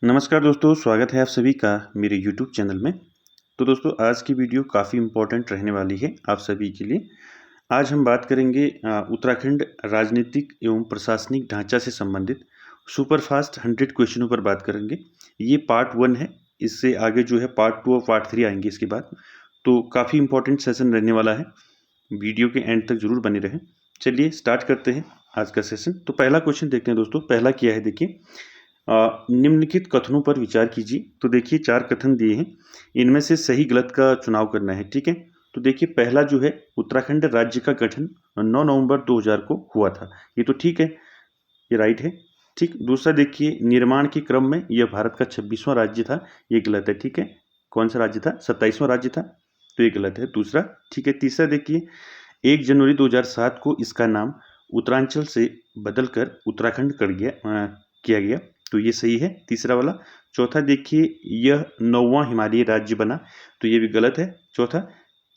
नमस्कार दोस्तों, स्वागत है आप सभी का मेरे YouTube चैनल में। तो दोस्तों आज की वीडियो काफ़ी इम्पोर्टेंट रहने वाली है आप सभी के लिए। आज हम बात करेंगे उत्तराखंड राजनीतिक एवं प्रशासनिक ढांचा से संबंधित सुपरफास्ट 100 क्वेश्चनों पर बात करेंगे। ये पार्ट 1 है, इससे आगे जो है पार्ट 2 और पार्ट 3 आएंगे इसके बाद। तो काफ़ी इम्पोर्टेंट सेशन रहने वाला है, वीडियो के एंड तक जरूर बने रहें। चलिए स्टार्ट करते हैं आज का सेशन। तो पहला क्वेश्चन देखते हैं दोस्तों। पहला क्या है देखिए, निम्नलिखित कथनों पर विचार कीजिए। तो देखिए 4 कथन दिए हैं, इनमें से सही गलत का चुनाव करना है, ठीक है। तो देखिए पहला जो है, उत्तराखंड राज्य का गठन 9 नवंबर 2000 को हुआ था। ये तो ठीक है, ये राइट है, ठीक। दूसरा देखिए, निर्माण के क्रम में यह भारत का 26वां राज्य था। ये गलत है, ठीक है। कौन सा राज्य था? 27वां राज्य था, तो ये गलत है दूसरा, ठीक है। तीसरा देखिए, 1 जनवरी 2007 को इसका नाम उत्तरांचल से बदलकर उत्तराखंड किया गया, तो ये सही है तीसरा वाला। चौथा देखिए, यह 9वां हिमालयी राज्य बना, तो ये भी गलत है। चौथा,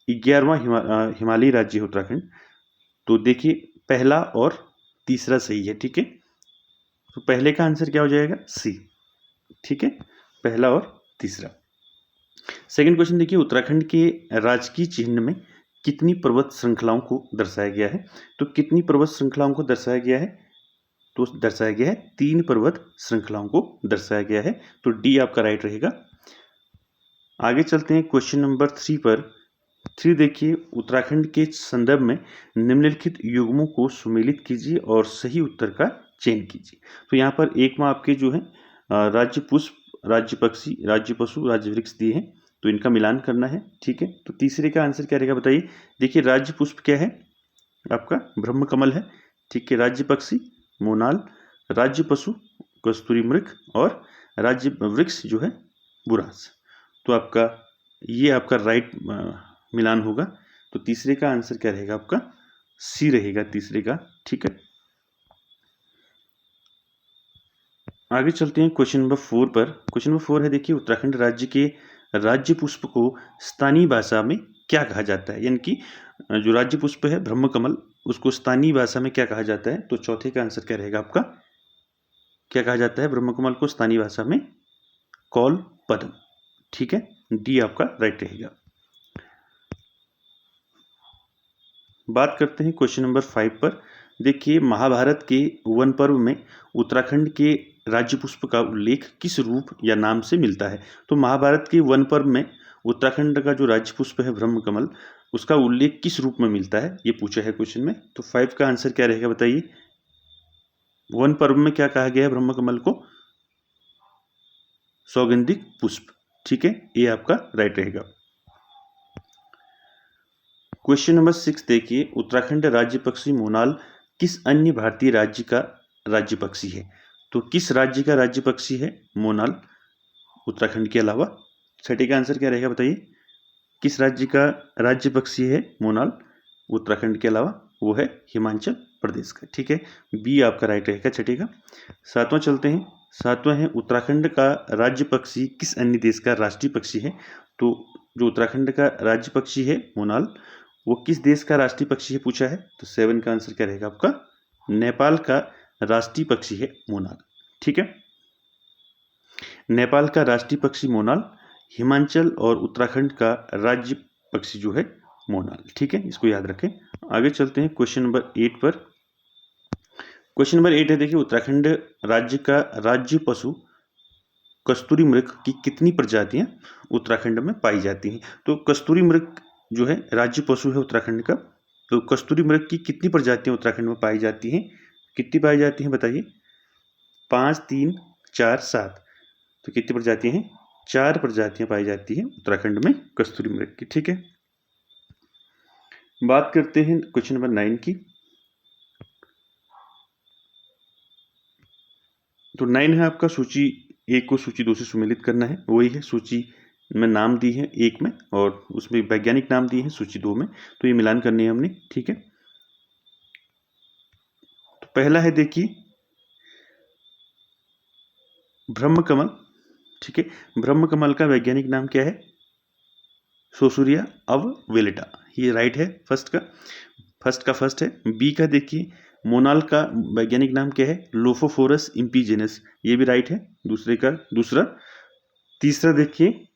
11वां हिमालयी राज्य है उत्तराखंड, तो देखिए पहला और तीसरा सही है, ठीक है। तो पहले का आंसर क्या हो जाएगा? सी, ठीक है, पहला और तीसरा। सेकंड क्वेश्चन देखिए, उत्तराखंड के राजकीय चिन्ह में कितनी पर्वत श्रृंखलाओं को दर्शाया गया है? तो कितनी पर्वत श्रृंखलाओं को दर्शाया गया है? तो दर्शाया गया है 3 पर्वत श्रृंखलाओं को दर्शाया गया है, तो डी आपका राइट रहेगा। आगे चलते हैं क्वेश्चन नंबर 3 पर। 3 देखिए, उत्तराखंड के संदर्भ में निम्नलिखित युग्मों को सुमेलित कीजिए और सही उत्तर का चयन कीजिए। तो यहाँ पर एक में आपके जो है राज्य पुष्प, राज्य पक्षी, राज्य पशु, राज्य वृक्ष दिए हैं, तो इनका मिलान करना है, ठीक है। तो तीसरे का आंसर क्या रहेगा बताइए। देखिए राज्य पुष्प क्या है आपका? ब्रह्म कमल है, ठीक है। राज्य पक्षी मोनाल, राज्य पशु कस्तूरी मृग और राज्य वृक्ष जो है बुरांस। तो आपका ये आपका राइट मिलान होगा। तो तीसरे का आंसर क्या रहेगा आपका? सी रहेगा तीसरे का, ठीक है। आगे चलते हैं क्वेश्चन नंबर 4 पर। क्वेश्चन नंबर 4 है देखिए, उत्तराखंड राज्य के राज्य पुष्प को स्थानीय भाषा में क्या कहा जाता है? यानी कि जो राज्य पुष्प है ब्रह्म कमल, उसको स्थानीय भाषा में क्या कहा जाता है? तो चौथे का आंसर क्या रहेगा आपका? क्या कहा जाता है ब्रह्म कमल को स्थानीय भाषा में? कौल पद्म, ठीक है। डी आपका राइट रहेगा। बात करते हैं क्वेश्चन नंबर 5 पर। देखिए महाभारत के वन पर्व में उत्तराखंड के राज्य पुष्प का उल्लेख किस रूप या नाम से मिलता है? तो महाभारत के वन पर्व में उत्तराखंड का जो राज्य पुष्प है ब्रह्म कमल, उसका उल्लेख किस रूप में मिलता है, ये पूछा है क्वेश्चन में। तो 5 का आंसर क्या रहेगा बताइए। वन पर्व में क्या कहा गया है ब्रह्म कमल को? सौगंधिक पुष्प, ठीक है, ये आपका राइट रहेगा। क्वेश्चन नंबर 6 देखिए, उत्तराखंड राज्य पक्षी मोनाल किस अन्य भारतीय राज्य का राज्य पक्षी है? तो किस राज्य का राज्य पक्षी है मोनाल उत्तराखंड के अलावा? छठे का आंसर क्या रहेगा बताइए। किस राज्य का राज्य पक्षी है मोनाल उत्तराखंड के अलावा? वो है हिमाचल प्रदेश का, ठीक है। बी आपका राइट रहेगा छठे का। सातवां चलते हैं। सातवां है, उत्तराखंड का राज्य पक्षी किस अन्य देश का राष्ट्रीय पक्षी है? तो जो उत्तराखंड का राज्य पक्षी है मोनाल, वो किस देश का राष्ट्रीय पक्षी है पूछा है। तो 7 का आंसर क्या रहेगा आपका? नेपाल का राष्ट्रीय पक्षी है मोनाल, ठीक है। नेपाल का राष्ट्रीय पक्षी मोनाल, हिमाचल और उत्तराखंड का राज्य पक्षी जो है मोनाल, ठीक है, इसको याद रखें। आगे चलते हैं क्वेश्चन नंबर 8 पर। क्वेश्चन नंबर 8 है देखिए, उत्तराखंड राज्य का राज्य पशु कस्तूरी मृग की कितनी प्रजातियां उत्तराखंड में पाई जाती हैं? तो कस्तूरी मृग जो है राज्य पशु है उत्तराखंड का, तो कस्तूरी मृग की कितनी प्रजातियां उत्तराखंड में पाई जाती हैं? कितनी पाई जाती हैं बताइए। 5, 3, 4, 7, तो कितनी प्रजातियां हैं? 4 प्रजातियां पाई जाती हैं उत्तराखंड में कस्तूरी मृग की, ठीक है। बात करते हैं क्वेश्चन नंबर 9 की। तो 9 है आपका, सूची 1 को सूची 2 से सुमेलित करना है। वही है, सूची में नाम दी है 1 में और उसमें वैज्ञानिक नाम दिए हैं सूची 2 में, तो ये मिलान करनी है हमने, ठीक है। तो पहला है देखिए ब्रह्म कमल, ठीक है। ब्रह्म कमल का वैज्ञानिक नाम क्या है? सोसूरिया अववेलेटा, ये राइट है फर्स्ट का। फर्स्ट है। बी का देखिए, मोनाल का वैज्ञानिक नाम क्या है? लोफोफोरस इम्पीजेनस, ये भी राइट है, दूसरे का दूसरा। तीसरा देखिए,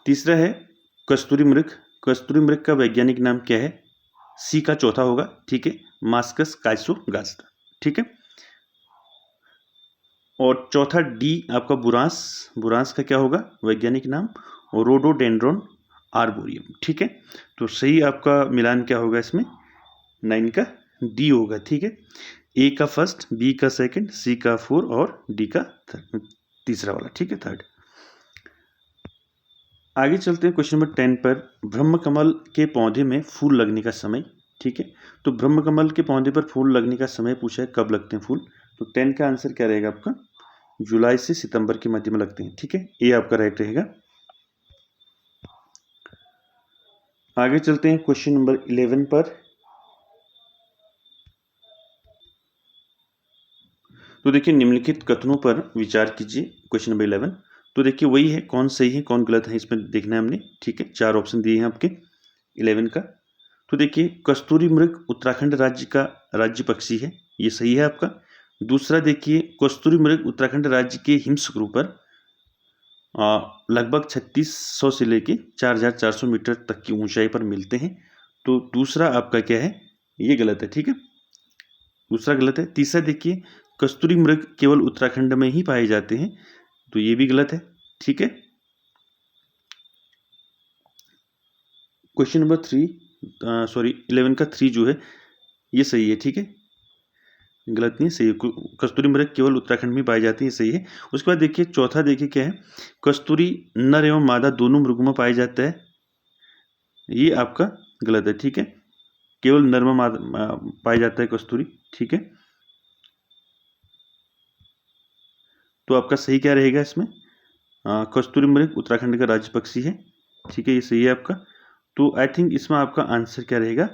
तीसरा है कस्तूरी मृग। कस्तूरी मृग का वैज्ञानिक नाम क्या है? सी का चौथा होगा, ठीक है, मास्कस काइसोगास्ट्रा, ठीक है। और चौथा डी आपका बुरांस। बुरांस का क्या होगा वैज्ञानिक नाम? रोडोडेंड्रोन आर्बोरियम, ठीक है। तो सही आपका मिलान क्या होगा इसमें? 9 का डी होगा, ठीक है। ए का फर्स्ट, बी का सेकंड, सी का 4 और डी का तीसरा वाला, ठीक है, थर्ड। आगे चलते हैं क्वेश्चन नंबर 10 पर। ब्रह्म कमल के पौधे में फूल लगने का समय, ठीक है। तो ब्रह्म कमल के पौधे पर फूल लगने का समय पूछा है, कब लगते हैं फूल? तो 10 का आंसर क्या रहेगा आपका? जुलाई से सितंबर के मध्य में लगते हैं, ठीक है, ये आपका राइट रहेगा। आगे चलते हैं क्वेश्चन नंबर 11 पर। तो देखिए निम्नलिखित कथनों पर विचार कीजिए, क्वेश्चन नंबर 11। तो देखिए वही है, कौन सही है कौन गलत है इसमें देखना है हमने, ठीक है। 4 ऑप्शन दिए हैं आपके 11 का। तो देखिए कस्तूरी मृग उत्तराखंड राज्य का राज्य पक्षी है, ये सही है आपका। दूसरा देखिए कस्तूरी मृग उत्तराखंड राज्य के हिमशृंग पर लगभग 3600 से लेके 4400 मीटर तक की ऊंचाई पर मिलते हैं। तो दूसरा आपका क्या है? ये गलत है, ठीक है, दूसरा गलत है। तीसरा देखिए कस्तूरी मृग केवल उत्तराखंड में ही पाए जाते हैं, तो ये भी गलत है, ठीक है। क्वेश्चन नंबर 11 का 3 जो है ये सही है, ठीक है, गलत नहीं, सही है। कस्तूरी मृग केवल उत्तराखंड में पाई जाती है, सही है। उसके बाद देखिए चौथा देखिए क्या है? कस्तूरी नर एवं मादा दोनों मृगों में पाया जाता है, ये आपका गलत है, ठीक है, केवल नर में पाया जाता है कस्तूरी, ठीक है। तो आपका सही क्या रहेगा इसमें? कस्तूरी मृग उत्तराखंड का राज्य पक्षी है, ठीक है, ये सही है आपका। तो आई थिंक इसमें आपका आंसर क्या रहेगा?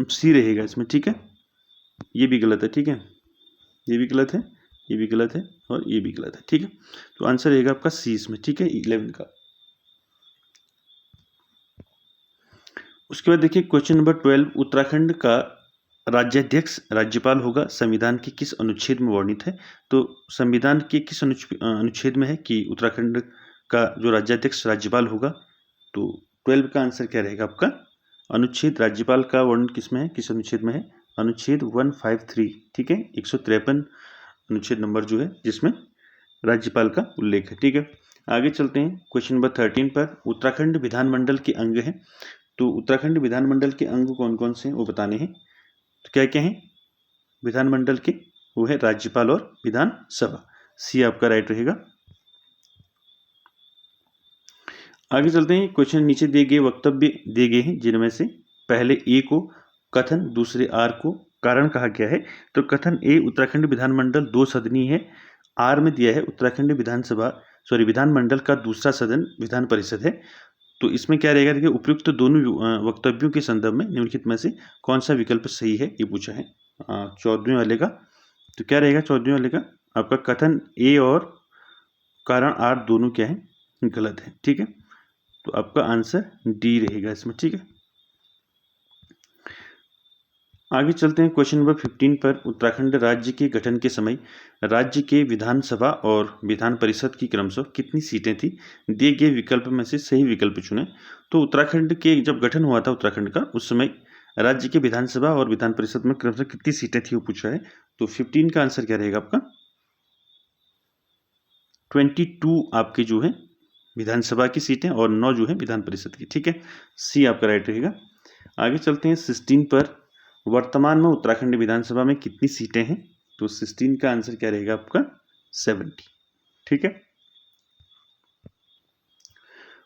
सी रहेगा इसमें, ठीक है, ये भी गलत है, ठीक है, ये भी गलत है, ये भी गलत है और ये भी गलत है, ठीक है। तो आंसर रहेगा आपका सी इसमें, ठीक है, 11 का। उसके बाद देखिए क्वेश्चन नंबर 12। उत्तराखंड का राज्याध्यक्ष राज्यपाल होगा, संविधान के किस अनुच्छेद में वर्णित है? तो संविधान के किस अनुच्छेद में है कि उत्तराखंड का जो राज्याध्यक्ष राज्यपाल होगा? तो 12 का आंसर क्या रहेगा आपका? अनुच्छेद राज्यपाल का वर्णन किसमें है, किस अनुच्छेद में है? अनुच्छेद 153, ठीक है, 153 अनुच्छेद नंबर जो है जिसमें राज्यपाल का उल्लेख है, ठीक है। आगे चलते हैं क्वेश्चन नंबर 13 पर। उत्तराखंड विधानमंडल के अंग हैं, तो उत्तराखंड विधानमंडल के अंग कौन कौन से हैं वो बताने हैं। तो क्या क्या हैं विधानमंडल के? वो है राज्यपाल और विधानसभा, सी आपका राइट रहेगा। आगे चलते हैं, क्वेश्चन नीचे दिए गए वक्तव्य दिए गए हैं जिनमें से पहले ए को कथन, दूसरे आर को कारण कहा गया है। तो कथन ए उत्तराखंड विधानमंडल दो सदनी है, आर में दिया है उत्तराखंड विधानमंडल का दूसरा सदन विधान परिषद है। तो इसमें क्या रहेगा? देखिए उपयुक्त दोनों वक्तव्यों के संदर्भ में निम्नलिखित में से कौन सा विकल्प सही है, ये पूछा है 14वें वाले का। तो क्या रहेगा 14वें वाले का? आपका कथन ए और कारण आर दोनों क्या है? गलत है, ठीक है। तो आपका आंसर डी रहेगा इसमें, ठीक है। आगे चलते हैं क्वेश्चन नंबर 15 पर। उत्तराखंड राज्य के गठन के समय राज्य के विधानसभा और विधान परिषद की क्रमशः कितनी सीटें थी? दिए गए विकल्प में से सही विकल्प चुनें। तो उत्तराखंड के जब गठन हुआ था उत्तराखंड का, उस समय राज्य के विधानसभा और विधान परिषद में क्रमशः कितनी सीटें थी वो पूछा है। तो 15 का आंसर क्या रहेगा आपका? 22 आपके जो है विधानसभा की सीटें और 9 जो है विधान परिषद की, ठीक है, सी आपका राइट रहेगा। आगे चलते हैं 16 पर। वर्तमान में उत्तराखंड विधानसभा में कितनी सीटें हैं? तो 16 का आंसर क्या रहेगा आपका? 70, ठीक है।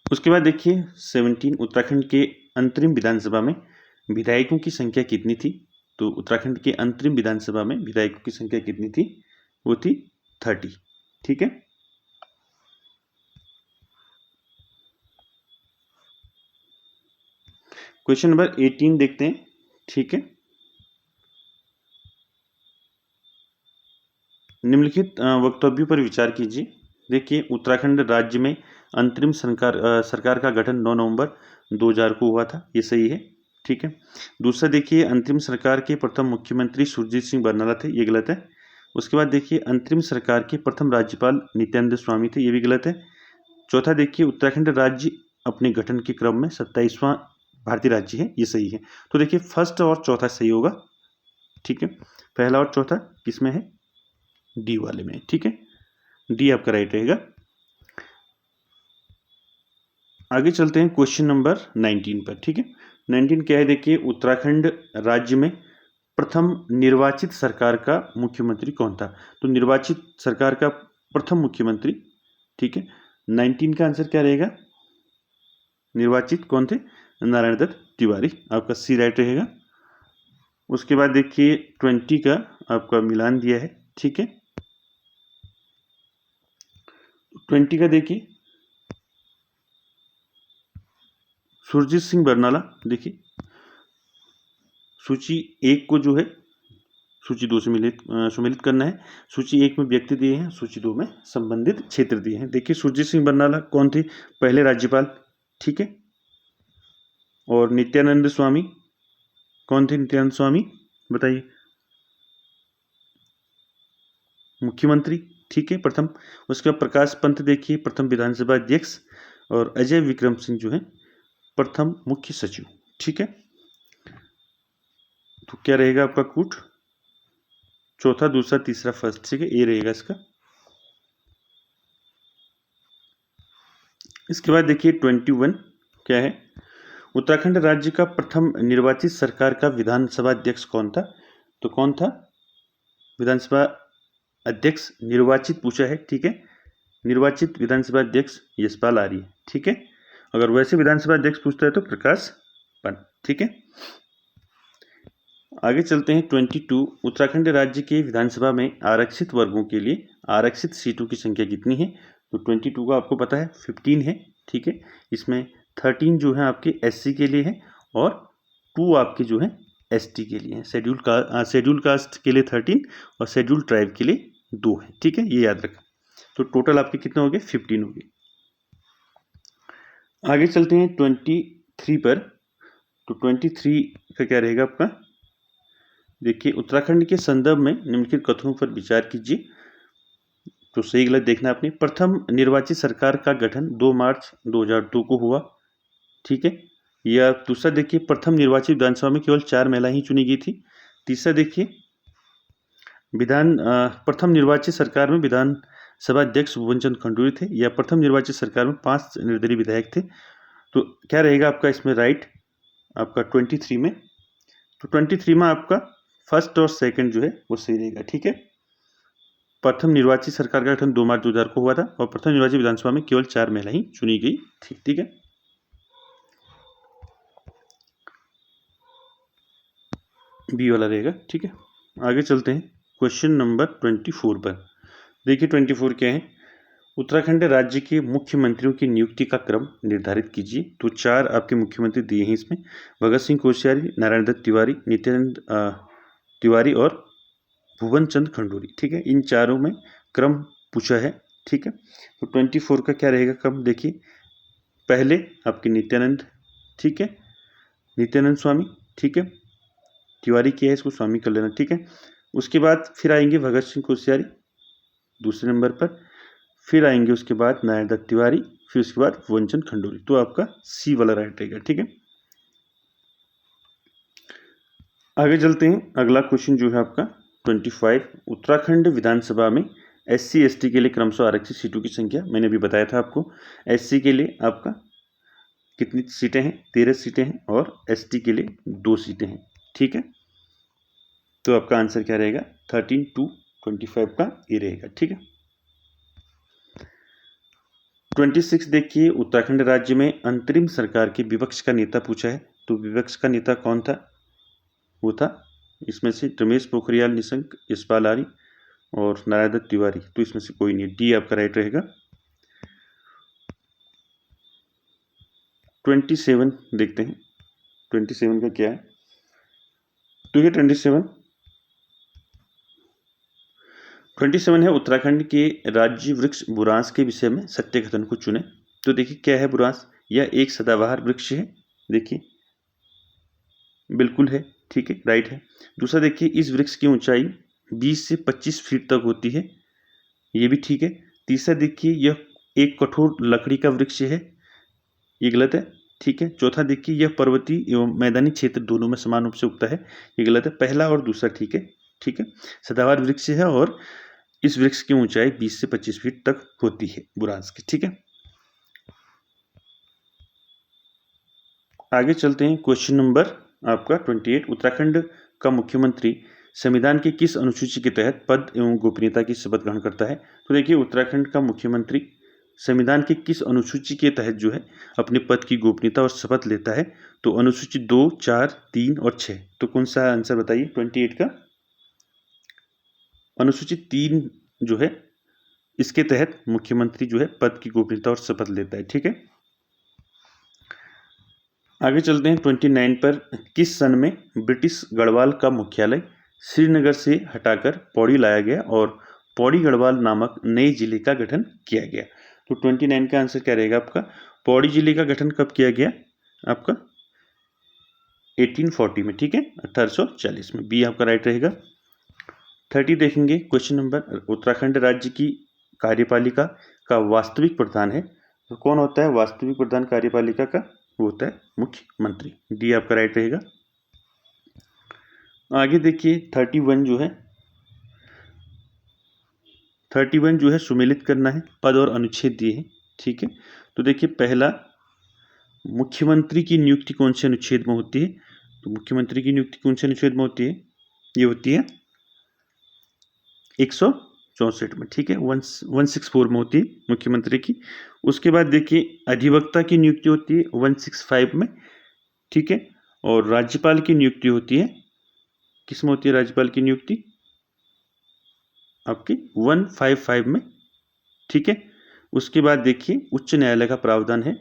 उसके बाद देखिए 17, उत्तराखंड के अंतरिम विधानसभा में विधायकों की संख्या कितनी थी? तो उत्तराखंड के अंतरिम विधानसभा में विधायकों की संख्या कितनी थी? वो थी 30, ठीक है। क्वेश्चन नंबर 18 देखते हैं, ठीक है। निम्नलिखित वक्तव्यों पर विचार कीजिए। देखिए उत्तराखंड राज्य में अंतरिम सरकार का गठन 9 नवंबर 2000 को हुआ था, ये सही है, ठीक है। दूसरा देखिए, अंतरिम सरकार के प्रथम मुख्यमंत्री सुरजीत सिंह बरनाला थे, ये गलत है। उसके बाद देखिए, अंतरिम सरकार के प्रथम राज्यपाल नित्यानंद स्वामी थे, ये भी गलत है। चौथा देखिए, उत्तराखंड राज्य अपने गठन के क्रम में 27वां भारतीय राज्य है, ये सही है। तो देखिए, फर्स्ट और चौथा सही होगा, ठीक है। पहला और चौथा किसमें है? डी वाले में, ठीक है। डी आपका राइट रहेगा। आगे चलते हैं क्वेश्चन नंबर 19 पर, ठीक है। 19 क्या है देखिए, उत्तराखंड राज्य में प्रथम निर्वाचित सरकार का मुख्यमंत्री कौन था? तो निर्वाचित सरकार का प्रथम मुख्यमंत्री, ठीक है। 19 का आंसर क्या रहेगा? निर्वाचित कौन थे? नारायण दत्त तिवारी, आपका सी राइट रहेगा। उसके बाद देखिए 20 का आपका मिलान दिया है, ठीक है। 20 का देखिए, सुरजीत सिंह बरनाला, देखिए सूची 1 को जो है सूची 2 से सुमेलित करना है। सूची 1 में व्यक्ति दिए हैं, सूची 2 में संबंधित क्षेत्र दिए हैं। देखिए सुरजीत सिंह बरनाला कौन थे? पहले राज्यपाल, ठीक है। और नित्यानंद स्वामी कौन थे? नित्यानंद स्वामी बताइए। मुख्यमंत्री, ठीक है, प्रथम। उसके बाद प्रकाश पंत देखिए प्रथम विधानसभा अध्यक्ष, और अजय विक्रम सिंह जो है प्रथम मुख्य सचिव, ठीक है। तो क्या रहेगा आपका कूट? चौथा, दूसरा, तीसरा, फर्स्ट, ठीक है, ए रहेगा इसका। इसके बाद देखिए 21 क्या है? उत्तराखंड राज्य का प्रथम निर्वाचित सरकार का विधानसभा अध्यक्ष कौन था? तो कौन था विधानसभा अध्यक्ष? निर्वाचित पूछा है, ठीक है। निर्वाचित विधानसभा अध्यक्ष यशपाल आर्य, ठीक है। अगर वैसे विधानसभा अध्यक्ष पूछता है तो प्रकाश पंत, ठीक है। आगे चलते हैं 22। उत्तराखंड राज्य के विधानसभा में आरक्षित वर्गों के लिए आरक्षित सीटों की संख्या कितनी है? तो 22 का आपको पता है 15 है, ठीक है। इसमें 13 जो है आपके एससी के लिए है, और 2 आपके जो है एसटी के लिए है। शेड्यूल कास्ट के लिए 13 और शेड्यूल ट्राइब के लिए 2 है, ठीक है, ये याद रखा। तो टोटल आपके कितने हो गए? 15 हो गए। आगे चलते हैं 23 पर। तो 23 का क्या रहेगा आपका? देखिए उत्तराखंड के संदर्भ में निम्नलिखित कथनों पर विचार कीजिए। तो सही गलत देखना आपने। प्रथम निर्वाचित सरकार का गठन 2 मार्च 2002 को हुआ, ठीक है। या दूसरा देखिए, प्रथम निर्वाचित विधानसभा में केवल 4 महिलाएं ही चुनी गई थी। तीसरा देखिए, प्रथम निर्वाचित सरकार में विधानसभा अध्यक्ष भुवन चंद्र खंडूरी थे। या प्रथम निर्वाचित सरकार में 5 निर्दलीय विधायक थे। तो क्या रहेगा आपका इसमें राइट? आपका 23 में। तो 23 में आपका फर्स्ट और सेकंड जो है वो सही रहेगा, ठीक है। प्रथम निर्वाचित सरकार का गठन 2 मार्च 2000 को हुआ था, और प्रथम निर्वाचित विधानसभा में केवल 4 महिला ही चुनी गई थी, ठीक है। बी वाला रहेगा, ठीक है। आगे चलते हैं क्वेश्चन नंबर 24 पर। देखिए 24 क्या है? उत्तराखंड राज्य के मुख्यमंत्रियों की नियुक्ति का क्रम निर्धारित कीजिए। तो 4 आपके मुख्यमंत्री दिए हैं इसमें, भगत सिंह कोश्यारी, नारायण दत्त तिवारी, नित्यानंद तिवारी और भुवन चंद्र खंडूरी, ठीक है। इन चारों में क्रम पूछा है, ठीक है। तो 24 का क्या रहेगा क्रम? देखिए पहले आपके नित्यानंद, ठीक है, नित्यानंद स्वामी, ठीक है। तिवारी किया है, इसको स्वामी कर लेना, ठीक है। उसके बाद फिर आएंगे भगत सिंह कोश्यारी दूसरे नंबर पर, फिर आएंगे उसके बाद नारायण दत्त तिवारी, फिर उसके बाद भुवन चंद्र खंडूरी। तो आपका सी वाला राइट रहेगा, ठीक है। आगे चलते हैं, अगला क्वेश्चन जो है आपका 25। उत्तराखंड विधानसभा में SC ST के लिए क्रमशः आरक्षित सीटों की संख्या मैंने अभी बताया था आपको। SC के लिए आपका कितनी सीटें हैं? 13 सीटें हैं, और ST के लिए 2 सीटें हैं, ठीक है। तो आपका आंसर क्या रहेगा? 13 to 25 का ये रहेगा, ठीक है। 26 देखिए, उत्तराखंड राज्य में अंतरिम सरकार के विपक्ष का नेता पूछा है। तो विपक्ष का नेता कौन था? वो था इसमें से रमेश पोखरियाल निशंक, यशपाल आर्य और नारायण दत्त तिवारी। तो इसमें से कोई नहीं, डी आपका राइट रहेगा। 27 देखते हैं, 27 का क्या है? तो ये 27 है, उत्तराखंड के राज्य वृक्ष बुरांस के विषय में सत्य कथन को चुने। तो देखिए क्या है बुरांस? यह एक सदाबहार वृक्ष है, देखिए बिल्कुल है, ठीक है, राइट है। दूसरा देखिए इस वृक्ष की ऊंचाई 20 से 25 फीट तक होती है, ये भी ठीक है। तीसरा देखिए यह एक कठोर लकड़ी का वृक्ष है, ये गलत है, ठीक है। चौथा देखिए यह पर्वतीय एवं मैदानी क्षेत्र दोनों में समान रूप से उगता है, ये गलत है। पहला और दूसरा ठीक है, ठीक है। सदाबहार वृक्ष है और इस वृक्ष की ऊंचाई 20 से 25 फीट तक होती है, बुरांस की, ठीक है। आगे चलते हैं, क्वेश्चन नंबर आपका 28। उत्तराखंड का मुख्यमंत्री संविधान के किस अनुसूची के तहत पद एवं गोपनीयता की शपथ ग्रहण करता है? तो देखिए उत्तराखंड का मुख्यमंत्री संविधान के किस अनुसूची के तहत जो है अपने पद की गोपनीयता और शपथ लेता है? तो अनुसूची 2, 4, 3 और 6। तो कौन सा आंसर बताइए 28 का? अनुसूची 3 जो है इसके तहत मुख्यमंत्री जो है पद की गोपनीयता और शपथ लेता है, ठीक है। आगे चलते हैं 29 पर। किस सन में ब्रिटिश गढ़वाल का मुख्यालय श्रीनगर से हटाकर पौड़ी लाया गया और पौड़ी गढ़वाल नामक नए जिले का गठन किया गया? तो 29 का आंसर क्या रहेगा आपका? पौड़ी जिले का गठन कब किया गया आपका? 1840 में, ठीक है, 1840 में। बी आपका राइट रहेगा। 30 देखेंगे क्वेश्चन नंबर। उत्तराखंड राज्य की कार्यपालिका का वास्तविक प्रधान है, तो कौन होता है वास्तविक प्रधान कार्यपालिका का? वो होता है मुख्यमंत्री। डी आपका राइट रहेगा। आगे देखिए 31 जो है सुमेलित करना है, पद और अनुच्छेद दिए हैं, ठीक है। तो देखिए पहला, मुख्यमंत्री की नियुक्ति कौन से अनुच्छेद में होती है? तो मुख्यमंत्री की नियुक्ति कौन से अनुच्छेद में होती है? ये होती है 164 में, ठीक है, 164 में होती है मुख्यमंत्री की। उसके बाद देखिए अधिवक्ता की नियुक्ति होती है 165 में, ठीक है। और राज्यपाल की नियुक्ति होती है, किस में होती है राज्यपाल की नियुक्ति? आपकी 155 में, ठीक है। उसके बाद देखिए उच्च न्यायालय का प्रावधान है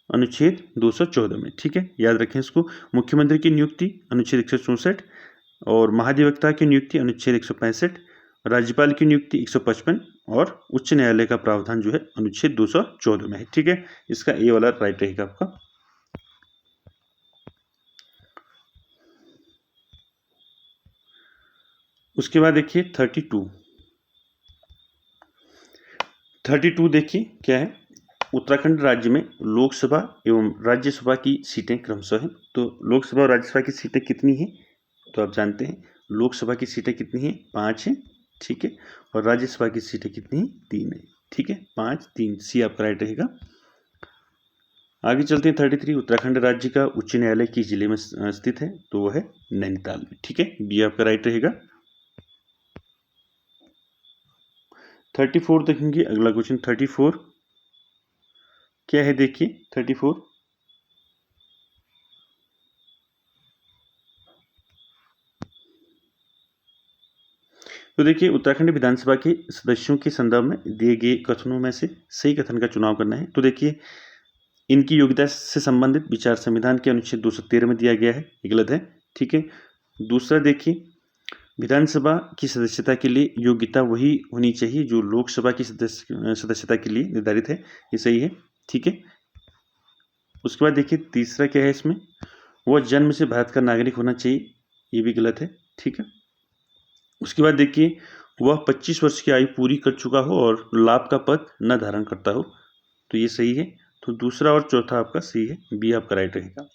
अनुच्छेद 214 में, ठीक है, याद रखें इसको। मुख्यमंत्री की नियुक्ति अनुच्छेद 164 और महाधिवक्ता की नियुक्ति अनुच्छेद 165, राज्यपाल की नियुक्ति 155 और उच्च न्यायालय का प्रावधान जो है अनुच्छेद 214 में है, ठीक है। इसका ए वाला राइट रहेगा आपका। उसके बाद देखिए 32 देखिए क्या है। उत्तराखंड राज्य में लोकसभा एवं राज्यसभा की सीटें क्रमशः हैं। तो लोकसभा और राज्यसभा की सीटें कितनी हैं? तो आप जानते हैं लोकसभा की सीटें कितनी हैं? 5 हैं, ठीक है। और राज्यसभा की सीटें कितनी हैं? 3 हैं, ठीक है, 5, 3। सी आपका राइट रहेगा। आगे चलते हैं 33। उत्तराखंड राज्य का उच्च न्यायालय किस जिले में स्थित है? तो वह है नैनीताल में, ठीक है, बी आपका राइट रहेगा। 34 देखेंगे अगला क्वेश्चन। 34 क्या है देखिए 34। तो देखिए उत्तराखंड विधानसभा के सदस्यों के संदर्भ में दिए गए कथनों में से सही कथन का चुनाव करना है। तो देखिए इनकी योग्यता से संबंधित विचार संविधान के अनुच्छेद 213 में दिया गया है, ये गलत है, ठीक है। दूसरा देखिए विधानसभा की सदस्यता के लिए योग्यता वही होनी चाहिए जो लोकसभा की सदस्यता के लिए निर्धारित है, ये सही है, ठीक है। उसके बाद देखिए तीसरा क्या है इसमें, वह जन्म से भारत का नागरिक होना चाहिए, ये भी गलत है, ठीक है। उसके बाद देखिए वह 25 वर्ष की आयु पूरी कर चुका हो और लाभ का पद न धारण करता हो, तो ये सही है। तो दूसरा और चौथा आपका सही है, बी आपका राइट रहेगा।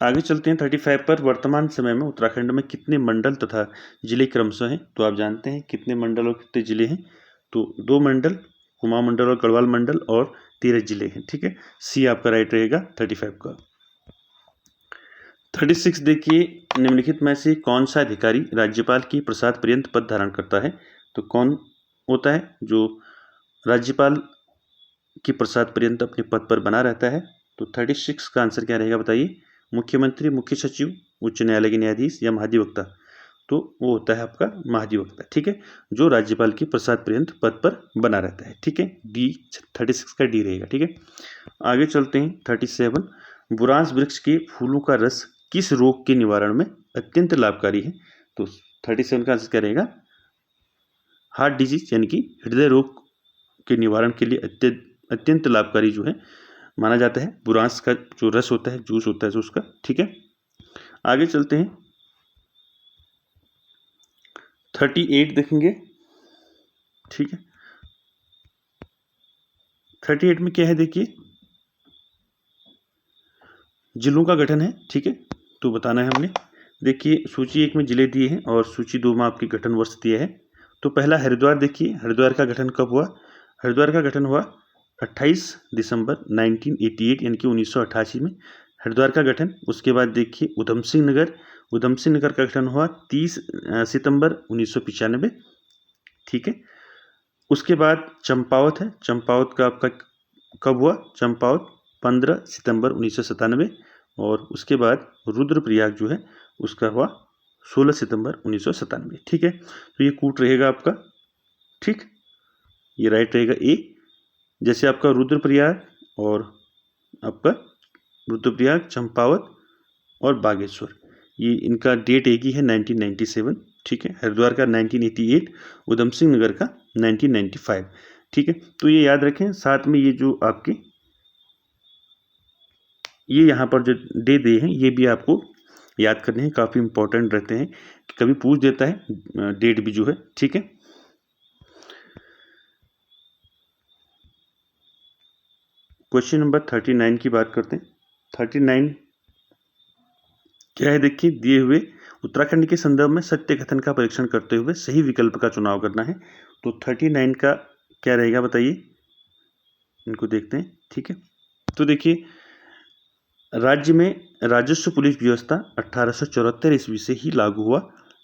आगे चलते हैं 35 पर। वर्तमान समय में उत्तराखंड में कितने मंडल तथा जिले क्रमशः हैं? तो आप जानते हैं कितने मंडल और कितने जिले हैं? तो 2 मंडल, कुमाऊं मंडल और गढ़वाल मंडल, और 13 जिले हैं, ठीक है। सी आपका राइट रहेगा 35 का। 36 देखिए निम्नलिखित में से कौन सा अधिकारी राज्यपाल की प्रसाद पर्यंत पद धारण करता है? तो कौन होता है जो राज्यपाल की प्रसाद पर्यंत अपने पद पर बना रहता है? तो 36 का आंसर क्या रहेगा बताइए? मुख्यमंत्री, मुख्य सचिव, उच्च न्यायालय के न्यायाधीश या महाधिवक्ता? तो वो होता है आपका महाधिवक्ता, ठीक है, जो राज्यपाल की प्रसाद पर्यंत पद पर बना रहता है, ठीक है। डी 36 का डी रहेगा, ठीक है। आगे चलते हैं 37। बुरांस वृक्ष के फूलों का रस किस रोग के निवारण में अत्यंत लाभकारी है? तो 37 का आंसर क्या रहेगा? हार्ट डिजीज यानी कि हृदय रोग के निवारण के लिए अत्यंत लाभकारी जो है माना जाता है, बुरांस का जो रस होता है, जूस होता है जो उसका। ठीक है, आगे चलते हैं। 38 देखेंगे। ठीक है, 38 में क्या है देखिए, जिलों का गठन है। ठीक है, तो बताना है हमने। देखिए सूची 1 में जिले दिए हैं और सूची 2 में आपकी गठन वर्ष दिया है। तो पहला हरिद्वार देखिए, हरिद्वार का गठन कब हुआ? हरिद्वार का गठन हुआ 28 दिसंबर 1988 यानी कि 1988 में हरिद्वार का गठन। उसके बाद देखिए उधम सिंह नगर, उधम सिंह नगर का गठन हुआ 30 सितंबर 1995। ठीक है, उसके बाद चंपावत है, चंपावत का आपका कब हुआ? चंपावत 15 सितंबर 1997। और उसके बाद रुद्रप्रयाग जो है उसका हुआ 16 सितंबर 1997। ठीक है, तो ये कूट रहेगा आपका। ठीक, ये राइट रहेगा ए। जैसे आपका रुद्रप्रयाग और आपका रुद्रप्रयाग, चंपावत और बागेश्वर, ये इनका डेट एक ही है 1997। ठीक है, हरिद्वार का 1988, उधम सिंह नगर का 1995। ठीक है, तो ये याद रखें। साथ में ये जो आपके ये यहाँ पर जो डे दे हैं ये भी आपको याद करने हैं, काफ़ी इंपॉर्टेंट रहते हैं, कभी पूछ देता है डेट भी जो है। ठीक है, क्वेश्चन नंबर 39 की बात करते हैं। 39 क्या है देखिए, दिए हुए उत्तराखंड के संदर्भ में सत्य कथन का परीक्षण करते हुए सही विकल्प का चुनाव करना है। तो 39 का क्या रहेगा बताइए, इनको देखते हैं। ठीक है, तो देखिए राज्य में राजस्व पुलिस व्यवस्था 1874 ईस्वी से ही लागू हुआ,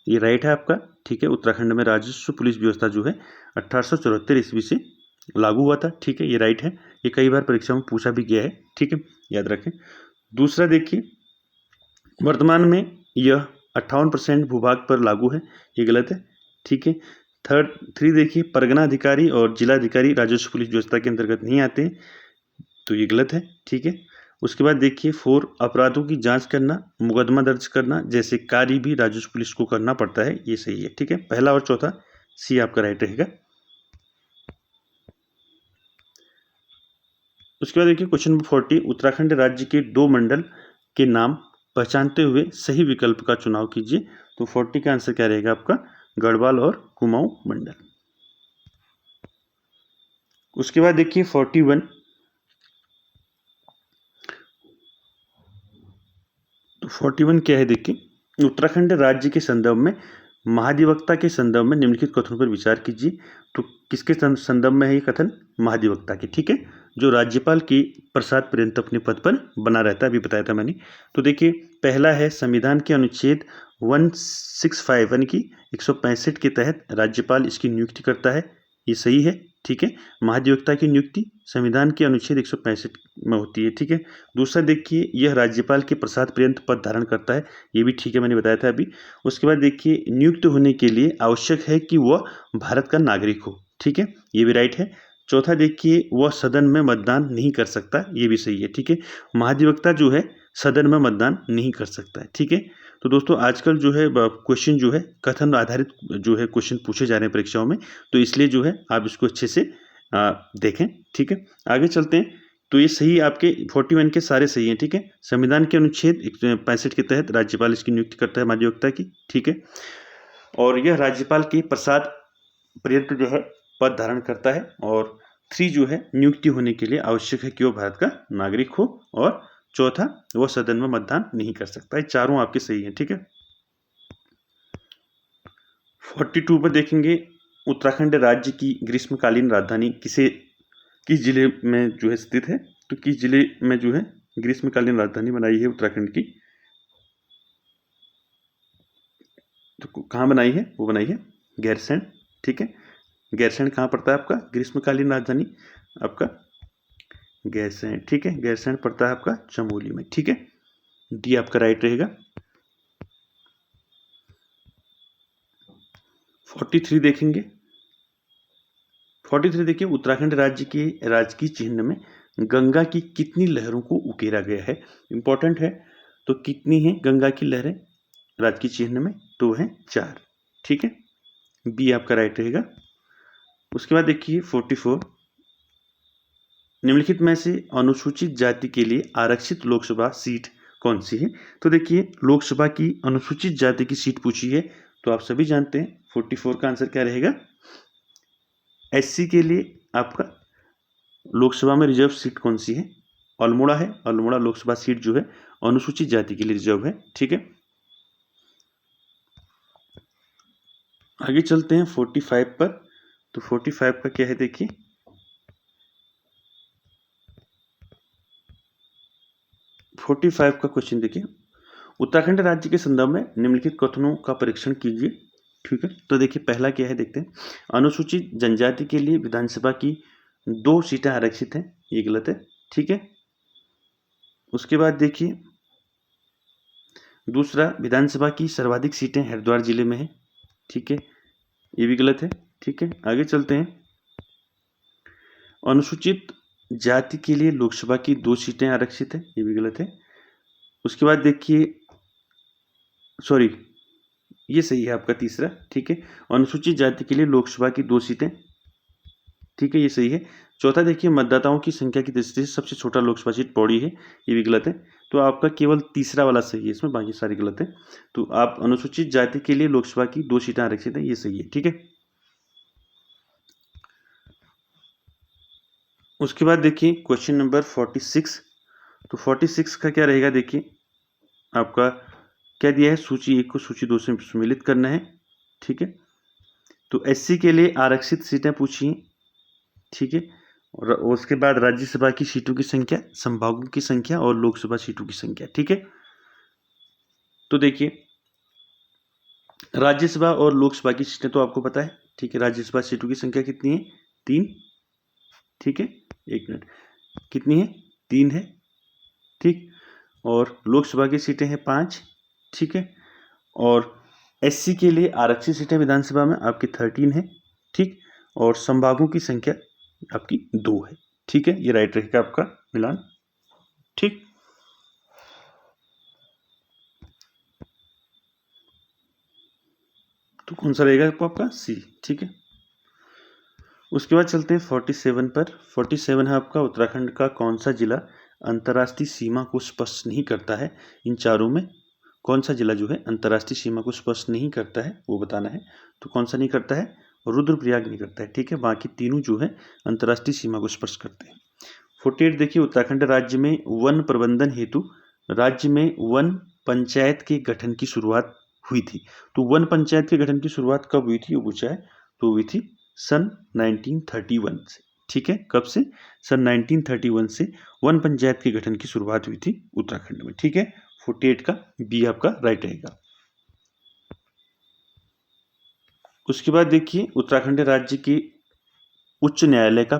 ये राइट है आपका। ठीक है, उत्तराखंड में राजस्व पुलिस व्यवस्था जो है 1874 ईस्वी से लागू हुआ था। ठीक है, ये राइट है, ये कई बार परीक्षा में पूछा भी गया है। ठीक है, याद रखें। दूसरा देखिए, वर्तमान में यह 58% भूभाग पर लागू है, ये गलत है। ठीक है, थ्री देखिए, परगना अधिकारी और जिलाधिकारी राजस्व पुलिस व्यवस्था के अंतर्गत नहीं आते हैं, तो ये गलत है। ठीक है, उसके बाद देखिए 4, अपराधों की जांच करना, मुकदमा दर्ज करना जैसे कार्य भी राजस्व पुलिस को करना पड़ता है, ये सही है। ठीक है, पहला और चौथा सी आपका राइट रहेगा। उसके बाद देखिए क्वेश्चन नंबर 40, उत्तराखंड राज्य के 2 मंडल के नाम पहचानते हुए सही विकल्प का चुनाव कीजिए। तो 40 का आंसर क्या रहेगा आपका? गढ़वाल और कुमाऊं मंडल। उसके बाद देखिए 41, तो 41 क्या है देखिए, उत्तराखंड राज्य के संदर्भ में महाधिवक्ता के संदर्भ में निम्नलिखित कथनों पर विचार कीजिए। तो किसके संदर्भ में है ये कथन? महाधिवक्ता के। ठीक है, जो राज्यपाल के प्रसाद पर्यंत अपने पद पर बना रहता है, अभी बताया था मैंने। तो देखिए पहला है संविधान के अनुच्छेद 165 यानी कि 165 के तहत राज्यपाल इसकी नियुक्ति करता है, ये सही है। ठीक है, महाधिवक्ता की नियुक्ति संविधान के अनुच्छेद 165 में होती है। ठीक है, दूसरा देखिए यह राज्यपाल के प्रसाद पर्यंत पद धारण करता है, ये भी ठीक है, मैंने बताया था अभी। उसके बाद देखिए नियुक्त होने के लिए आवश्यक है कि वह भारत का नागरिक हो। ठीक है, ये भी राइट है। चौथा देखिए वह सदन में मतदान नहीं कर सकता, ये भी सही है। ठीक है, महाधिवक्ता जो है सदन में मतदान नहीं कर सकता है। ठीक है, तो दोस्तों आजकल जो है क्वेश्चन जो है कथन आधारित जो है क्वेश्चन पूछे जा रहे हैं परीक्षाओं में, तो इसलिए जो है आप इसको अच्छे से देखें। ठीक है, आगे चलते हैं। तो ये सही आपके 41 के सारे सही हैं। ठीक है, संविधान के अनुच्छेद 65 के तहत राज्यपाल इसकी नियुक्ति करता है महाधिवक्ता की। ठीक है, और यह राज्यपाल के प्रसाद पर्यंत जो है पद धारण करता है। और 3 जो है नियुक्ति होने के लिए आवश्यक है कि वह भारत का नागरिक हो। और चौथा वह सदन में मतदान नहीं कर सकता। ये चारों आपके सही हैं। ठीक है, 42 पर देखेंगे, उत्तराखंड राज्य की ग्रीष्मकालीन राजधानी किस जिले में जो है स्थित है? तो किस जिले में जो है ग्रीष्मकालीन राजधानी बनाई है उत्तराखंड की? तो कहाँ बनाई है? वो बनाई है गैरसैंण। ठीक है, गैरसैंण कहाँ पड़ता है आपका? ग्रीष्मकालीन राजधानी आपका गैरसैंण। ठीक है, गैरसैंण पड़ता है आपका चमोली में। ठीक है, डी आपका राइट रहेगा। 43 देखेंगे। 43 देखिए, उत्तराखंड राज्य के राजकीय चिन्ह में गंगा की कितनी लहरों को उकेरा गया है? इंपॉर्टेंट है। तो कितनी है गंगा की लहरें राजकीय चिन्ह में? तो है 4। ठीक है, बी आपका राइट रहेगा। उसके बाद देखिए 44, निम्नलिखित में से अनुसूचित जाति के लिए आरक्षित लोकसभा सीट कौन सी है? तो देखिए, लोकसभा की अनुसूचित जाति की सीट पूछी है, तो आप सभी जानते हैं 44 का आंसर क्या रहेगा? एससी के लिए आपका लोकसभा में रिजर्व सीट कौन सी है? अल्मोड़ा है। अल्मोड़ा लोकसभा सीट जो है अनुसूचित जाति के लिए रिजर्व है। ठीक है, आगे चलते हैं 45 पर। तो 45 का क्या है देखिए, फोर्टी फाइव का क्वेश्चन देखिए, उत्तराखंड राज्य के संदर्भ में निम्नलिखित कथनों का परीक्षण कीजिए। ठीक है, तो देखिए पहला क्या है देखते हैं, अनुसूचित जनजाति के लिए विधानसभा की 2 सीटें आरक्षित हैं, ये गलत है। ठीक है, उसके बाद देखिए दूसरा, विधानसभा की सर्वाधिक सीटें हरिद्वार जिले में है। ठीक है, ये भी गलत है। ठीक है, आगे चलते हैं, अनुसूचित जाति के लिए लोकसभा की 2 सीटें आरक्षित है, ये भी गलत है। उसके बाद देखिए, सॉरी, ये सही है आपका तीसरा। ठीक है, अनुसूचित जाति के लिए लोकसभा की 2 सीटें, ठीक है, ये सही है। चौथा देखिए, मतदाताओं की संख्या की दृष्टि से सबसे छोटा लोकसभा सीट पौड़ी है, ये भी गलत है। तो आपका केवल तीसरा वाला सही है, इसमें बाकी सारे गलत है। तो आप अनुसूचित जाति के लिए लोकसभा की 2 सीटें आरक्षित है, ये सही है। ठीक है, उसके बाद देखिए क्वेश्चन नंबर 46। तो 46 का क्या रहेगा देखिए, आपका क्या दिया है, सूची 1 को सूची 2 से सम्मिलित करना है। ठीक है, तो एससी के लिए आरक्षित सीटें पूछी हैं। ठीक है, और उसके बाद राज्यसभा की सीटों की संख्या, संभागों की संख्या और लोकसभा सीटों की संख्या। ठीक है, तो देखिए राज्यसभा और लोकसभा की सीटें तो आपको पता है। ठीक है, राज्यसभा सीटों की संख्या कितनी है? 3। ठीक है, एक मिनट, कितनी है? 3 है। ठीक, और लोकसभा की सीटें हैं 5। ठीक है, और एससी के लिए आरक्षित सीटें विधानसभा में आपकी 13 है। ठीक, और संभागों की संख्या आपकी 2 है। ठीक है, ये राइट रहेगा आपका मिलान। ठीक, तो कौन सा रहेगा आपका? सी। ठीक है, उसके बाद चलते हैं 47 पर। 47 है आपका, उत्तराखंड का कौन सा जिला अंतर्राष्ट्रीय सीमा को स्पर्श नहीं करता है? इन चारों में कौन सा जिला जो है अंतर्राष्ट्रीय सीमा को स्पर्श नहीं करता है, वो बताना है। तो कौन सा नहीं करता है? रुद्रप्रयाग नहीं करता है। ठीक है, बाकी तीनों जो है अंतर्राष्ट्रीय सीमा को स्पर्श करते हैं। 48 देखिए, उत्तराखंड राज्य में वन प्रबंधन हेतु राज्य में वन पंचायत के गठन की शुरुआत हुई थी। तो वन पंचायत के गठन की शुरुआत कब हुई थी, वो पूछा है। तो हुई थी सन 1931 से। ठीक है, कब से? सन 1931 से वन पंचायत के गठन की शुरुआत हुई थी उत्तराखंड में। ठीक है, 48 का बी आपका राइट रहेगा। उसके बाद देखिए, उत्तराखंड राज्य के उच्च न्यायालय का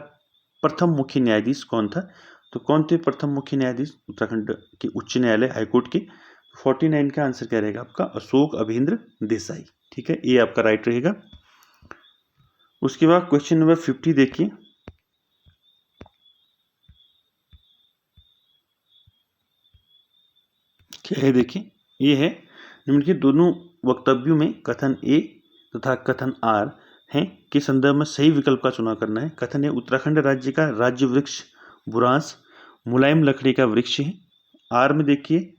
प्रथम मुख्य न्यायाधीश कौन था? तो कौन थे प्रथम मुख्य न्यायाधीश उत्तराखंड के उच्च न्यायालय हाईकोर्ट के? 49 का आंसर क्या रहेगा आपका? अशोक अभिन्द्र देसाई। ठीक है, ये आपका राइट रहेगा। उसके बाद क्वेश्चन नंबर 50 देखिए, क्या है देखिए, ये है निम्नलिखित दोनों वक्तव्यों में कथन ए तथा कथन आर हैं के संदर्भ में सही विकल्प का चुनाव करना है। कथन ए, उत्तराखंड राज्य का राज्य वृक्ष बुरांस मुलायम लकड़ी का वृक्ष है। आर में देखिए,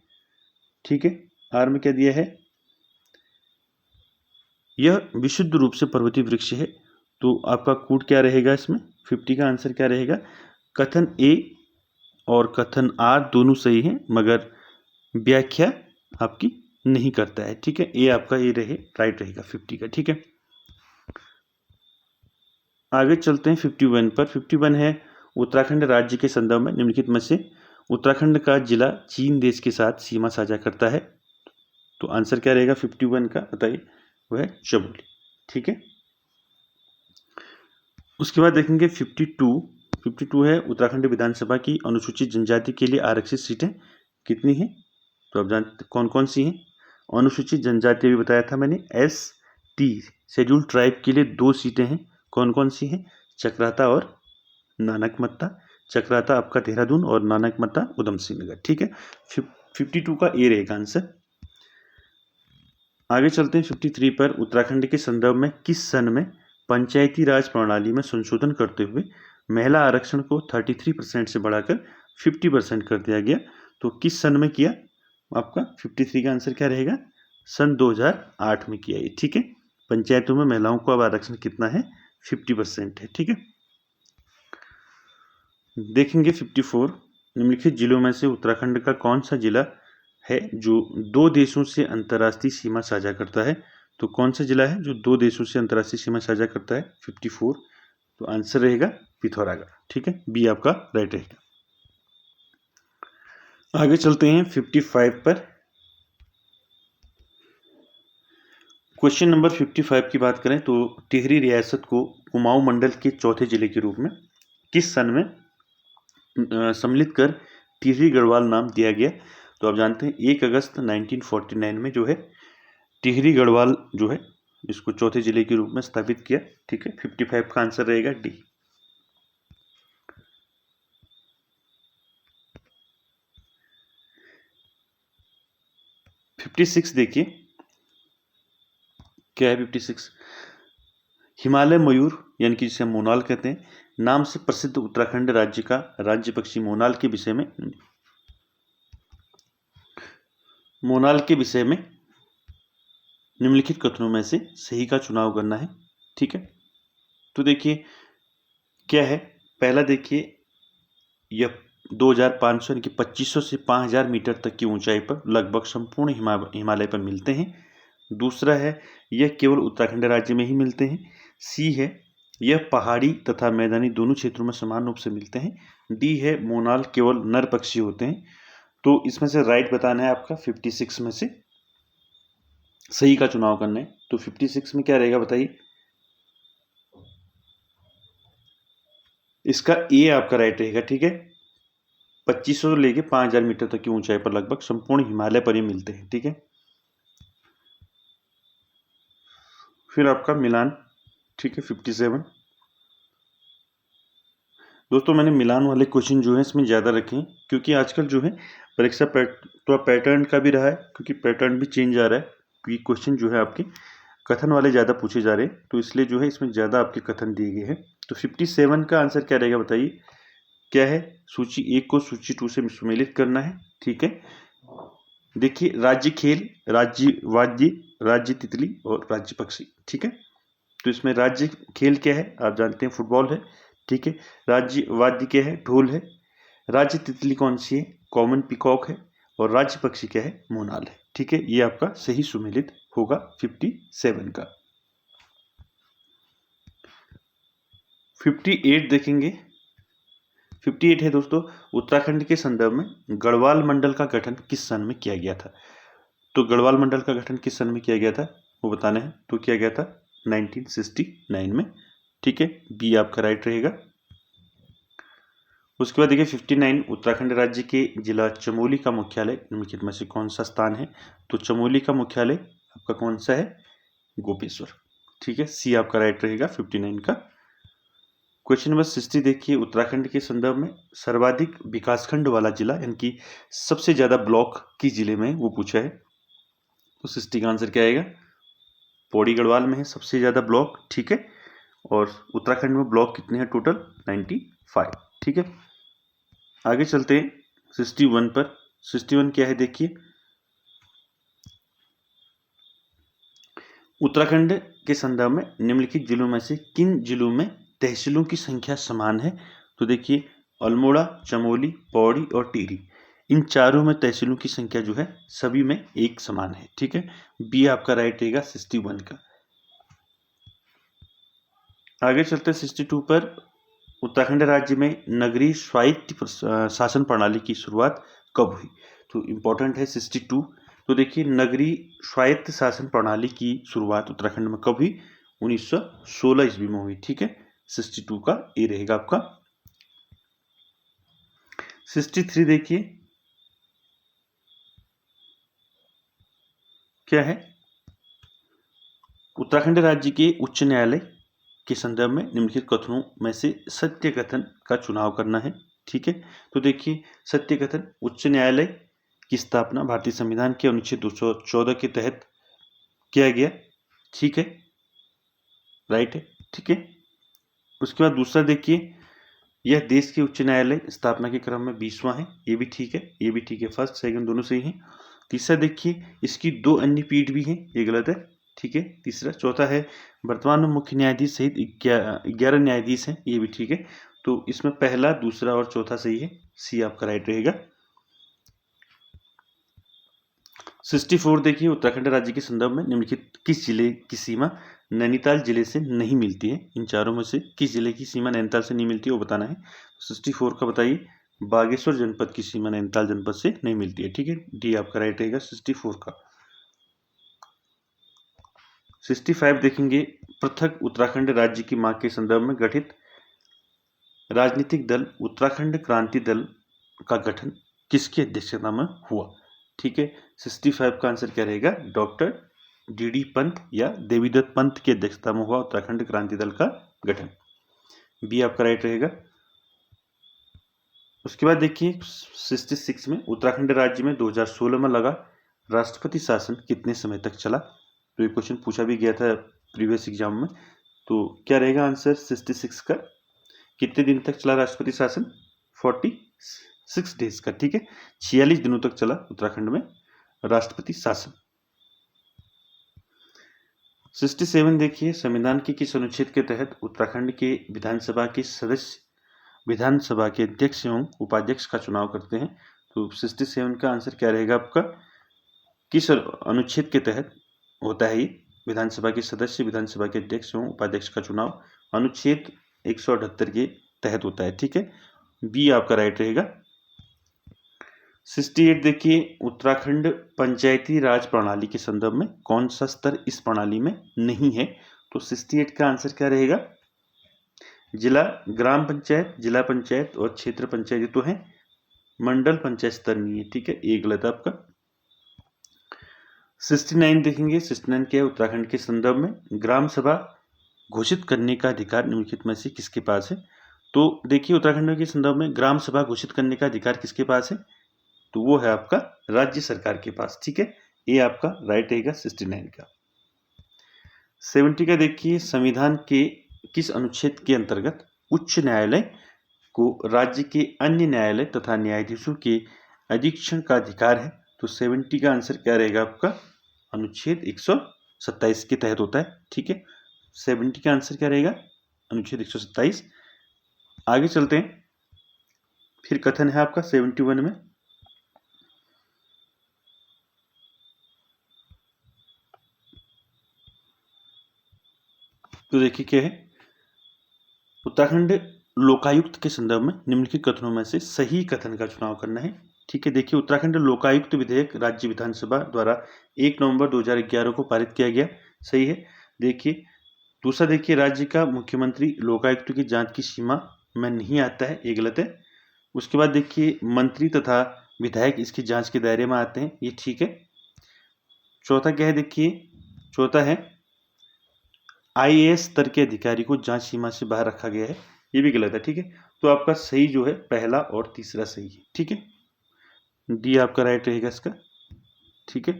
ठीक है, आर में क्या दिया है, यह विशुद्ध रूप से पर्वतीय वृक्ष है। तो आपका कूट क्या रहेगा इसमें? 50 का आंसर क्या रहेगा? कथन ए और कथन आर दोनों सही हैं, मगर व्याख्या आपकी नहीं करता है। ठीक है, ये आपका ये रहे राइट रहेगा 50 का। ठीक है, आगे चलते हैं 51 पर। 51 है, उत्तराखंड राज्य के संदर्भ में निम्नलिखित में से उत्तराखंड का जिला चीन देश के साथ सीमा साझा करता है। तो आंसर क्या रहेगा 51 का, बताइए? वह है चमोली। ठीक है, उसके बाद देखेंगे 52 है, उत्तराखंड विधानसभा की अनुसूचित जनजाति के लिए आरक्षित सीटें कितनी हैं? तो आप जानते कौन कौन सी हैं? अनुसूचित जनजाति भी बताया था मैंने। ST शेड्यूल्ड ट्राइब के लिए 2 सीटें हैं। कौन कौन सी हैं? चक्राता और नानकमत्ता। चक्राता आपका देहरादून और नानकमत्ता उधम सिंह नगर। ठीक है, 52 का ए रहेगा आंसर। आगे चलते हैं 53 पर। उत्तराखंड के संदर्भ में किस सन में पंचायती राज प्रणाली में संशोधन करते हुए महिला आरक्षण को 33% से बढ़ाकर 50% कर दिया गया। तो किस सन में किया? आपका 53 का आंसर क्या रहेगा? सन 2008 में किया ये, ठीक है। पंचायतों में महिलाओं को अब आरक्षण कितना है? 50% है, ठीक है। देखेंगे 54, निम्नलिखित जिलों में से उत्तराखंड का कौन सा जिला है जो 2 देशों से अंतर्राष्ट्रीय सीमा साझा करता है? तो कौन सा जिला है जो 2 देशों से अंतर्राष्ट्रीय सीमा साझा करता है? 54, तो आंसर रहेगा पिथौरागढ़, ठीक है। बी आपका राइट रहेगा। आगे चलते हैं 55 पर। क्वेश्चन नंबर 55 की बात करें तो टिहरी रियासत को कुमाऊं मंडल के चौथे जिले के रूप में किस सन में सम्मिलित कर टिहरी गढ़वाल नाम दिया गया? तो आप जानते हैं 1 अगस्त 1949 में जो है टिहरी गढ़वाल जो है इसको चौथे जिले के रूप में स्थापित किया, ठीक है। 55 का आंसर रहेगा डी। 56 देखिए क्या है 56। हिमालय मयूर यानी कि जिसे मोनाल कहते हैं नाम से प्रसिद्ध उत्तराखंड राज्य का राज्य पक्षी मोनाल के विषय में निम्नलिखित कथनों में से सही का चुनाव करना है, ठीक है। तो देखिए क्या है, पहला देखिए यह 2500 यानी कि 2500 से 5000 मीटर तक की ऊंचाई पर लगभग संपूर्ण हिमालय पर मिलते हैं। दूसरा है यह केवल उत्तराखंड राज्य में ही मिलते हैं। सी है यह पहाड़ी तथा मैदानी दोनों क्षेत्रों में समान रूप से मिलते हैं। डी है मोनाल केवल नर पक्षी होते हैं। तो इसमें से राइट बताना है आपका 56 में से सही का चुनाव करना है। तो 56 में क्या रहेगा बताइए? इसका ए आपका राइट रहेगा, ठीक है। 2500 लेके 5000 मीटर तक की ऊंचाई पर लगभग संपूर्ण हिमालय पर ही मिलते हैं, ठीक है। फिर आपका मिलान, ठीक है 57। दोस्तों मैंने मिलान वाले क्वेश्चन जो है इसमें ज़्यादा रखे हैं क्योंकि आजकल जो है परीक्षा थोड़ा पैटर्न का भी रहा है, क्योंकि पैटर्न भी चेंज आ रहा है, क्योंकि क्वेश्चन जो है आपके कथन वाले ज़्यादा पूछे जा रहे हैं, तो इसलिए जो है इसमें ज़्यादा आपके कथन दिए गए हैं। तो 57 का आंसर क्या रहेगा बताइए? क्या है? सूची 1 को सूची 2 से सम्मिलित करना है, ठीक है। देखिए राज्य खेल, राज्य वाद्य, राज्य तितली और राज्य पक्षी, ठीक है। तो इसमें राज्य खेल क्या है? आप जानते हैं फुटबॉल है, ठीक है। राज्य वाद्य क्या है? ढोल है। राज्य तितली कौन सी है? कॉमन पिकॉक है। और राज्य पक्षी क्या है? मोनाल है, ठीक है। ये आपका सही सुमेलित होगा 57 का। 58 देखेंगे। 58 है दोस्तों, उत्तराखंड के संदर्भ में गढ़वाल मंडल का गठन किस सन में किया गया था? तो गढ़वाल मंडल का गठन किस सन में किया गया था वो बताना है। तो किया गया था 1969 में, ठीक है। बी आपका राइट रहेगा। उसके बाद देखिए 59, उत्तराखंड राज्य के जिला चमोली का मुख्यालय निम्नलिखित में से कौन सा स्थान है? तो चमोली का मुख्यालय आपका कौन सा है? गोपेश्वर, ठीक है। सी आपका राइट रहेगा 59 का। क्वेश्चन नंबर 60 देखिए, उत्तराखंड के संदर्भ में सर्वाधिक विकासखंड वाला जिला यानी कि सबसे ज्यादा ब्लॉक किस जिले में वो पूछा है। तो 60 का आंसर क्या आएगा? पौड़ी गढ़वाल में है सबसे ज्यादा ब्लॉक, ठीक है। और उत्तराखंड में ब्लॉक कितने हैं टोटल? 95, ठीक है। आगे चलते हैं 61 पर। 61 क्या है देखिए, उत्तराखंड के संदर्भ में निम्नलिखित जिलों में से किन जिलों में तहसीलों की संख्या समान है? तो देखिए अल्मोड़ा, चमोली, पौड़ी और टिहरी, इन चारों में तहसीलों की संख्या जो है सभी में एक समान है, ठीक है। बी आपका राइट रहेगा 61 का। आगे चलते हैं 62 पर। उत्तराखंड राज्य में नगरीय स्वायत्त शासन प्रणाली की शुरुआत कब हुई? तो इंपॉर्टेंट है 62। तो देखिए नगरीय स्वायत्त शासन प्रणाली की शुरुआत उत्तराखंड में कब हुई? 1916 ईस्वी में हुई, ठीक है। 62 का ए रहेगा आपका। 63 देखिए क्या है, उत्तराखंड राज्य के उच्च न्यायालय के संदर्भ में निम्नलिखित कथनों में से सत्य कथन का चुनाव करना है, ठीक है। तो देखिए सत्य कथन, उच्च न्यायालय की स्थापना भारतीय संविधान के अनुच्छेद 214 के तहत किया गया, ठीक है, राइट है, ठीक है। उसके बाद दूसरा देखिए यह देश के उच्च न्यायालय स्थापना के क्रम में 20वां है, ये भी ठीक है, ये भी ठीक है, फर्स्ट सेकंड दोनों सही हैं। तीसरा देखिए, इसकी 2 अन्य पीठ भी हैं, ये गलत है, ठीक है, तीसरा। चौथा है, वर्तमान में मुख्य न्यायाधीश सहित 11 न्यायाधीश हैं, ये भी ठीक है। तो इसमें पहला, दूसरा और चौथा सही है, सी आपका राइट रहेगा। 64 देखिए, उत्तराखंड राज्य के संदर्भ में निम्नलिखित किस जिले की सीमा नैनीताल जिले से नहीं मिलती है? इन चारों में से किस जिले की सीमा नैनीताल से नहीं मिलती है वो बताना है। 64 का बताइए, बागेश्वर जनपद की सीमा नैनीताल जनपद से नहीं मिलती है, ठीक है, डी आपका राइट रहेगा 64 का। 65 देखेंगे, पृथक उत्तराखंड राज्य की मांग के संदर्भ में गठित राजनीतिक दल उत्तराखंड क्रांति दल का गठन किसकी अध्यक्षता में हुआ? ठीक है, 65 का आंसर क्या रहेगा? डॉक्टर डी पंत या देवीदत्त पंत की अध्यक्षता में हुआ उत्तराखंड क्रांति दल का गठन, बी आपका राइट रहेगा। उसके बाद देखिए 66 में, उत्तराखंड राज्य में 2016 में लगा राष्ट्रपति शासन कितने समय तक चला? तो ये क्वेश्चन पूछा भी गया था प्रीवियस एग्जाम में। तो क्या रहेगा आंसर 66 का? कितने दिन तक चला राष्ट्रपति शासन? 46 डेज का, ठीक है, 46 दिनों तक चला उत्तराखंड में राष्ट्रपति शासन। 67 देखिए, संविधान के किस अनुच्छेद के तहत उत्तराखंड के विधानसभा के सदस्य विधानसभा के अध्यक्ष एवं उपाध्यक्ष का चुनाव करते हैं? तो 67 का आंसर क्या रहेगा आपका? किस अनुच्छेद के तहत होता है ये? विधानसभा के सदस्य विधानसभा के अध्यक्ष एवं उपाध्यक्ष का चुनाव अनुच्छेद 178 के तहत होता है, ठीक है, बी आपका राइट रहेगा। 68 देखिए, उत्तराखंड पंचायती राज प्रणाली के संदर्भ में कौन सा स्तर इस प्रणाली में नहीं है? तो 68 का आंसर क्या रहेगा? जिला ग्राम पंचायत, जिला पंचायत और क्षेत्र पंचायत तो है, मंडल पंचायत स्तर नहीं है, ठीक है, ये गलत है आपका। 69 देखेंगे, 69 क्या है? उत्तराखंड के संदर्भ में ग्राम सभा घोषित करने का अधिकार निम्नलिखित में से किसके पास है? तो देखिए, उत्तराखंड के संदर्भ में ग्राम सभा घोषित करने का अधिकार किसके पास है? तो वो है आपका राज्य सरकार के पास, ठीक है, ये आपका राइट रहेगा 69 का। 70 का देखिए, संविधान के किस अनुच्छेद के अंतर्गत उच्च न्यायालय को राज्य के अन्य न्यायालय तथा न्यायाधीशों के अधीक्षण का अधिकार है? तो 70 का आंसर क्या रहेगा आपका? अनुच्छेद 127 के तहत होता है, ठीक है, 70 का आंसर क्या रहेगा? अनुच्छेद 127। आगे चलते हैं, फिर कथन है आपका 71 में, तो देखिए क्या है, उत्तराखंड लोकायुक्त के संदर्भ में निम्नलिखित कथनों में से सही कथन का चुनाव करना है, ठीक है। देखिए, उत्तराखंड लोकायुक्त विधेयक राज्य विधानसभा द्वारा 1 नवंबर 2011 को पारित किया गया, सही है। देखिए, दूसरा देखिए, राज्य का मुख्यमंत्री लोकायुक्त की जांच की सीमा में नहीं आता है, ये गलत है। उसके बाद देखिए, मंत्री तथा विधायक इसकी जांच के दायरे में आते हैं, ये ठीक है। चौथा क्या है? देखिए, चौथा है IAS स्तर के अधिकारी को जांच सीमा से बाहर रखा गया है, ये भी गलत है, ठीक है। तो आपका सही जो है पहला और तीसरा सही है, ठीक है, डी आपका राइट रहेगा इसका, ठीक है।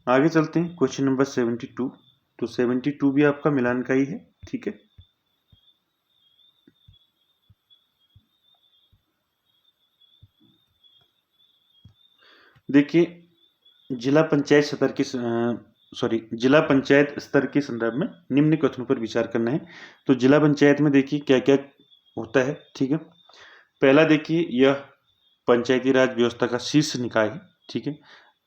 आगे चलते हैं, क्वेश्चन नंबर 72। तो 72 भी आपका मिलान का ही है, ठीक है। देखिए, जिला पंचायत स्तर के जिला पंचायत स्तर के संदर्भ में निम्न कथनों पर विचार करना है। तो जिला पंचायत में देखिए क्या क्या होता है, ठीक है। पहला देखिए, यह पंचायती राज व्यवस्था का शीर्ष निकाय है, ठीक है,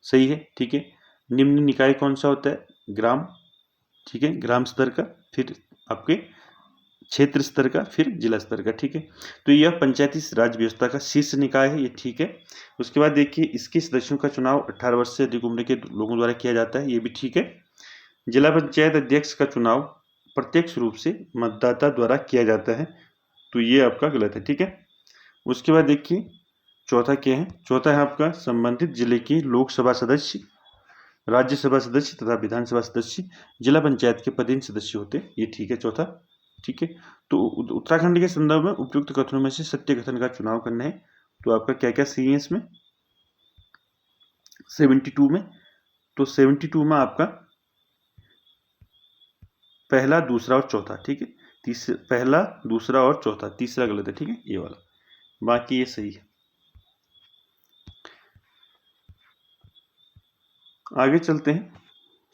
सही है, ठीक है। निम्न निकाय कौन सा होता है? ग्राम, ठीक है, ग्राम स्तर का, फिर आपके क्षेत्र स्तर का, फिर जिला स्तर का, ठीक है। तो यह पंचायती राज व्यवस्था का शीर्ष निकाय है, ये ठीक है। उसके बाद देखिए, इसके सदस्यों का चुनाव 18 वर्ष से अधिक उम्र के लोगों द्वारा किया जाता है, ये भी ठीक है। जिला पंचायत अध्यक्ष का चुनाव प्रत्यक्ष रूप से मतदाता द्वारा किया जाता है, तो ये आपका गलत है, ठीक है। उसके बाद देखिए, चौथा क्या है? चौथा है आपका संबंधित जिले के लोकसभा सदस्य, राज्यसभा सदस्य तथा विधानसभा सदस्य जिला पंचायत के पदेन सदस्य होते हैं, ये ठीक है, चौथा, ठीक है। तो उत्तराखंड के संदर्भ में उपयुक्त कथनों में से सत्य कथन का चुनाव करना है। तो आपका क्या क्या सही है इसमें? 72 में, तो 72 में आपका पहला, दूसरा और चौथा, ठीक है, पहला, दूसरा और चौथा, तीसरा गलत है, ठीक है, ये वाला, बाकी ये सही है। आगे चलते हैं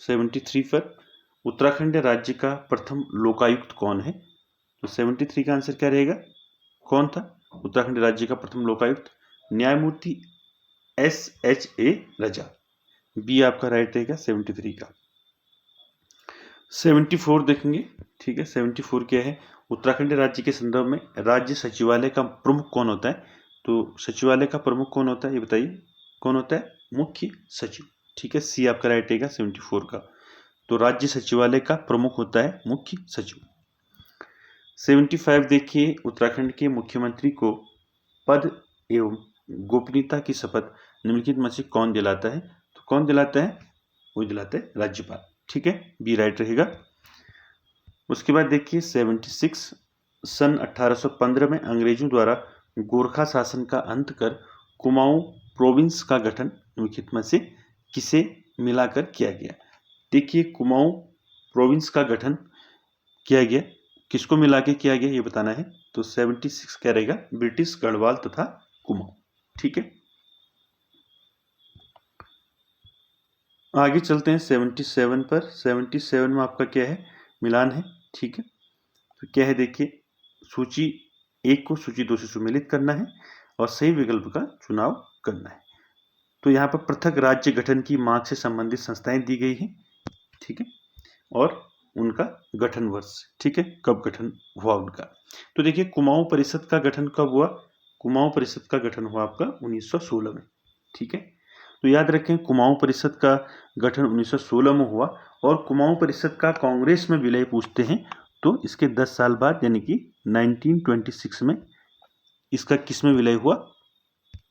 73 पर। उत्तराखंड राज्य का प्रथम लोकायुक्त कौन है? तो 73 का आंसर क्या रहेगा? कौन था उत्तराखंड राज्य का प्रथम लोकायुक्त? न्यायमूर्ति SHA रजा। बी आपका राइट रहेगा 73 का। 74 देखेंगे, ठीक है। 74 क्या है? उत्तराखंड राज्य के संदर्भ में राज्य सचिवालय का प्रमुख कौन होता है? तो सचिवालय का प्रमुख कौन होता है, ये बताइए, कौन होता है? मुख्य सचिव, ठीक है। सी आपका राइट रहेगा 74 का। तो राज्य सचिवालय का प्रमुख होता है मुख्य सचिव। 75 देखिए, उत्तराखंड के मुख्यमंत्री को पद एवं गोपनीयता की शपथ निम्नलिखित में से कौन दिलाता है? तो कौन दिलाता है? वो दिलाता है राज्यपाल, ठीक है, बी राइट रहेगा। उसके बाद देखिए 76, सन 1815 में अंग्रेजों द्वारा गोरखा शासन का अंत कर कुमाऊं प्रोविंस का गठन निम्नलिखित में से किसे मिलाकर किया गया? देखिए, कुमाऊं प्रोविंस का गठन किया गया, किसको मिला के किया गया ये बताना है। तो 76 क्या रहेगा? ब्रिटिश, गढ़वाल तथा कुमाऊं, ठीक है। आगे चलते हैं 77 पर। 77 में आपका क्या है? मिलान है, ठीक है। तो क्या है देखिए, सूची 1 को सूची 2 से सम्मिलित करना है और सही विकल्प का चुनाव करना है। तो यहाँ पर पृथक राज्य गठन की मांग से संबंधित संस्थाएं दी गई हैं, ठीक है, और उनका गठन वर्ष, ठीक है, कब गठन हुआ उनका। तो देखिए, कुमाऊं परिषद का गठन कब हुआ? कुमाऊं परिषद का गठन हुआ आपका 1916 में, ठीक है। तो याद रखें, कुमाऊं परिषद का गठन 1916 में हुआ और कुमाऊं परिषद का कांग्रेस में विलय पूछते हैं तो इसके 10 साल बाद यानी कि 1926 में इसका किस में विलय हुआ?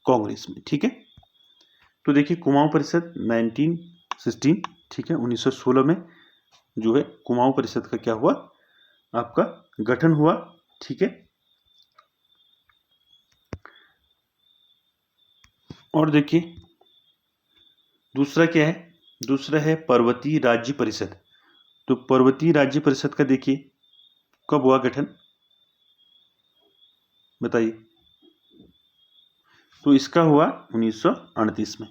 कांग्रेस में, ठीक है। तो देखिए, कुमाऊं परिषद 1916, ठीक है, 1916 में जो है कुमाऊं परिषद का क्या हुआ? आपका गठन हुआ, ठीक है। और देखिए दूसरा क्या है? दूसरा है पर्वतीय राज्य परिषद। तो पर्वतीय राज्य परिषद का देखिए कब हुआ गठन, बताइए। तो इसका हुआ 1938 में,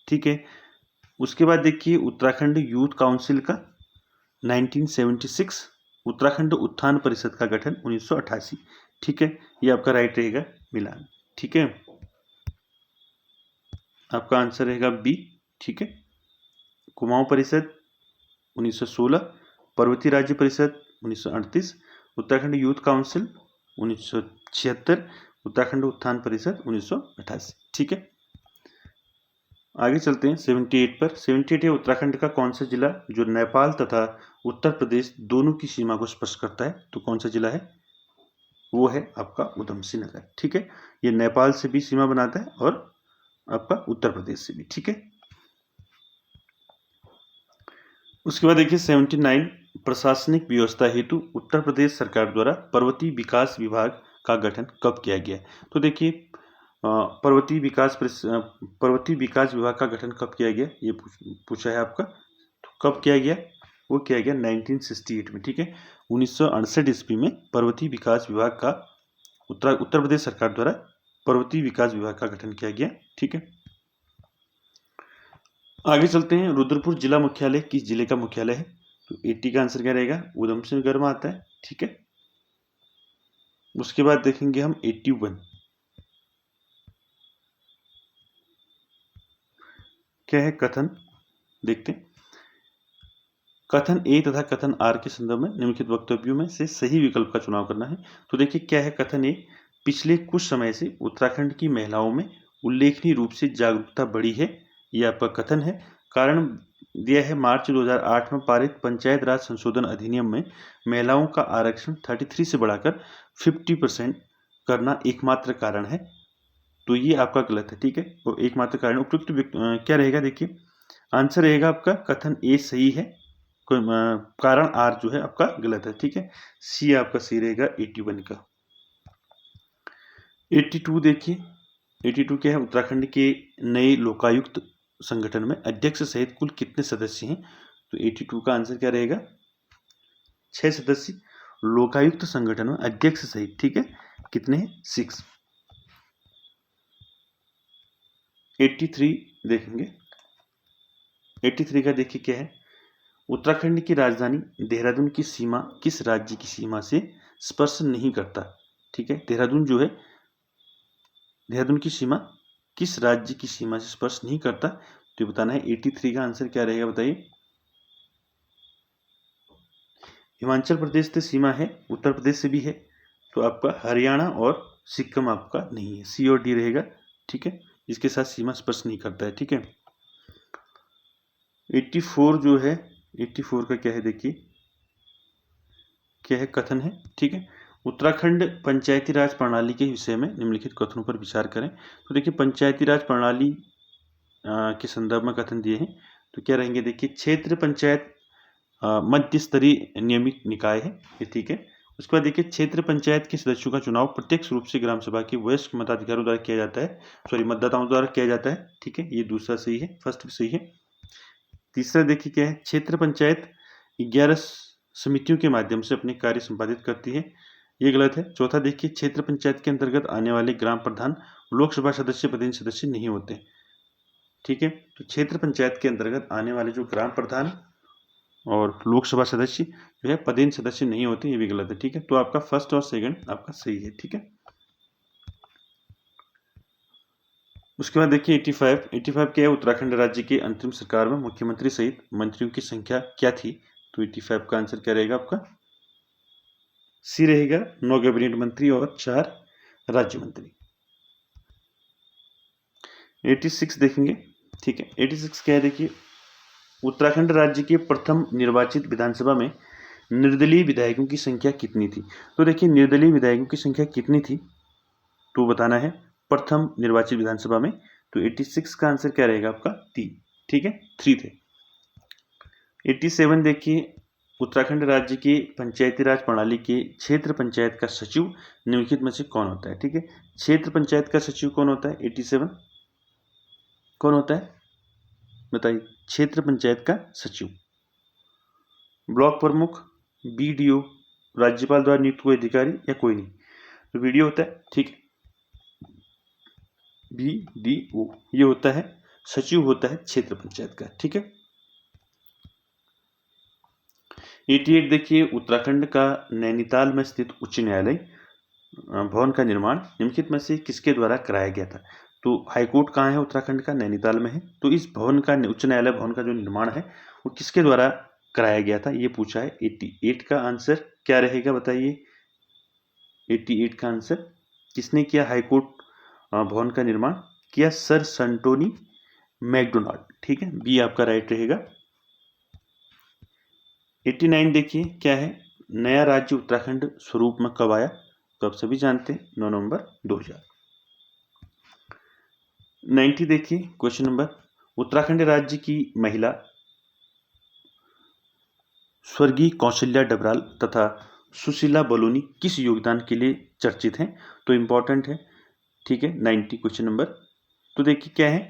ठीक है। उसके बाद देखिए उत्तराखंड यूथ काउंसिल का 1976, उत्तराखंड उत्थान परिषद का गठन 1988, ठीक है। ये आपका राइट रहेगा मिलान, ठीक है। आपका आंसर रहेगा बी, ठीक है। कुमाऊं परिषद 1916, पर्वतीय राज्य परिषद 1938, उत्तराखंड यूथ काउंसिल 1976, उत्तराखंड उत्थान परिषद 1988, ठीक है। आगे चलते हैं 78 पर। 78 है, उत्तराखंड का कौन सा जिला जो नेपाल तथा उत्तर प्रदेश दोनों की सीमा को स्पर्श करता है? तो कौन सा जिला है? वो है आपका उधम सिंह नगर, ठीक है। ये नेपाल से भी सीमा बनाता है और आपका उत्तर प्रदेश से भी, ठीक है। उसके बाद देखिए 79, प्रशासनिक व्यवस्था हेतु उत्तर प्रदेश सरकार द्वारा पर्वतीय विकास विभाग का गठन कब किया गया? तो देखिए पर्वतीय विकास विभाग का गठन कब किया गया ये पूछा है आपका। तो कब किया गया? वो किया गया 1968 में, ठीक है। 1968 ईस्वी में पर्वतीय विकास विभाग का उत्तर प्रदेश सरकार द्वारा पर्वतीय विकास विभाग का गठन किया गया, ठीक है। आगे चलते हैं, रुद्रपुर जिला मुख्यालय किस जिले का मुख्यालय है? तो 80 का आंसर क्या रहेगा? उधम सिंह नगर में आता है, ठीक है। उसके बाद देखेंगे हम 81, क्या है? कथन देखते हैं। कथन ए तथा कथन आर के संदर्भ में निम्नलिखित वक्तव्यों में से सही विकल्प का चुनाव करना है। तो देखिए क्या है कथन ए, पिछले कुछ समय से उत्तराखंड की महिलाओं में उल्लेखनीय रूप से जागरूकता बढ़ी है, यह आपका कथन है। कारण दिया है मार्च 2008 में पारित पंचायत राज संशोधन अधिनियम में महिलाओं का आरक्षण 33 से बढ़ाकर 50% करना एकमात्र कारण है। तो ये आपका गलत है, ठीक है। तो एकमात्र कारण उपयुक्त क्या रहेगा? देखिए आंसर रहेगा आपका कथन ए सही है, कारण आर जो है आपका गलत है, ठीक है। सी आपका सही रहेगा 81 का। 82 देखिए, 82 क्या है? उत्तराखंड के नए लोकायुक्त संगठन में अध्यक्ष सहित कुल कितने सदस्य हैं? तो 82 का आंसर क्या रहेगा? 6 सदस्य। लोकायुक्त संगठन में अध्यक्ष सहित, ठीक है, कितने हैं? 6। 83 देखेंगे। 83 का देखिए क्या है, उत्तराखंड की राजधानी देहरादून की सीमा किस राज्य की सीमा से स्पर्श नहीं करता, ठीक है, देहरादून जो है, देहरादून की सीमा किस राज्य की सीमा से स्पर्श नहीं करता, तो बताना है। 83 का आंसर क्या रहेगा बताइए। हिमाचल प्रदेश से सीमा है, उत्तर प्रदेश से भी है, तो आपका हरियाणा और सिक्किम आपका नहीं है, सी और डी रहेगा, ठीक है, इसके साथ सीमा स्पर्श नहीं करता है, ठीक है। 84 जो है, 84 का क्या है देखिए, क्या है, कथन है, ठीक है। उत्तराखंड पंचायती राज प्रणाली के विषय में निम्नलिखित कथनों पर विचार करें। तो देखिए पंचायती राज प्रणाली के संदर्भ में कथन दिए हैं, तो क्या रहेंगे देखिए, क्षेत्र पंचायत मध्य स्तरीय नियमित निकाय है, ये ठीक है। उसके बाद देखिए क्षेत्र पंचायत के सदस्यों का चुनाव प्रत्यक्ष रूप से ग्राम सभा के वयस्क मताधिकारों द्वारा किया जाता है, सॉरी मतदाताओं द्वारा किया जाता है, ठीक है, ये दूसरा सही है, फर्स्ट भी सही है। तीसरा देखिए क्या है, क्षेत्र पंचायत 11 समितियों के माध्यम से अपने कार्य संपादित करती है, ये गलत है। चौथा देखिए, क्षेत्र पंचायत के अंतर्गत आने वाले ग्राम प्रधान लोकसभा सदस्य पदेन सदस्य नहीं होते, ठीक है। तो क्षेत्र पंचायत के अंतर्गत आने वाले जो ग्राम प्रधान और लोकसभा सदस्य जो है पदेन सदस्य नहीं होते, ये भी गलत है, ठीक है। तो आपका फर्स्ट और सेकंड आपका सही है, ठीक है। उसके बाद देखिए 85 क्या है, उत्तराखंड राज्य की अंतरिम सरकार में मुख्यमंत्री सहित मंत्रियों की संख्या क्या थी, तो 85 का आंसर क्या रहेगा आपका, सी रहेगा, 9 कैबिनेट मंत्री और 4 राज्य मंत्री। 86 देखेंगे, ठीक है। 86 क्या है देखिए, उत्तराखंड राज्य के प्रथम निर्वाचित विधानसभा में निर्दलीय विधायकों की संख्या कितनी थी। तो देखिए निर्दलीय विधायकों की संख्या कितनी थी, तो बताना है प्रथम निर्वाचित विधानसभा में, तो 86 का आंसर क्या रहेगा आपका, 3, ठीक है, 3 थे। 87 देखिए, उत्तराखंड राज्य के पंचायती राज प्रणाली के क्षेत्र पंचायत का सचिव निम्नलिखित में से कौन होता है, ठीक है। क्षेत्र पंचायत का सचिव कौन होता है, 87 कौन होता है बताइए, क्षेत्र पंचायत का सचिव, ब्लॉक प्रमुख, बीडीओ, राज्यपाल द्वारा नियुक्त कोई अधिकारी या कोई नहीं, तो बीडीओ होता है, ठीक है, बीडीओ ये होता है, सचिव होता है क्षेत्र पंचायत का, ठीक है। 88 देखिए, उत्तराखंड का नैनीताल में स्थित उच्च न्यायालय भवन का निर्माण निम्नलिखित में से किसके द्वारा कराया गया था। तो हाईकोर्ट कहाँ है, उत्तराखंड का नैनीताल में है, तो इस भवन का, उच्च न्यायालय भवन का जो निर्माण है वो किसके द्वारा कराया गया था, ये पूछा है। 88 का आंसर क्या रहेगा बताइए, 88 का आंसर किसने किया, हाईकोर्ट भवन का निर्माण किया, सर संटोनी मैकडोनाल्ड, ठीक है, बी आपका राइट रहेगा। 89 देखिए क्या है, नया राज्य उत्तराखंड स्वरूप में कब आया, तो आप सभी जानते हैं 9 नवंबर 2000। 90 देखिए क्वेश्चन नंबर, उत्तराखंड राज्य की महिला स्वर्गीय कौशल्या डबराल तथा सुशीला बलूनी किस योगदान के लिए चर्चित हैं, तो इम्पोर्टेंट है, ठीक है। 90 क्वेश्चन नंबर, तो देखिए क्या है,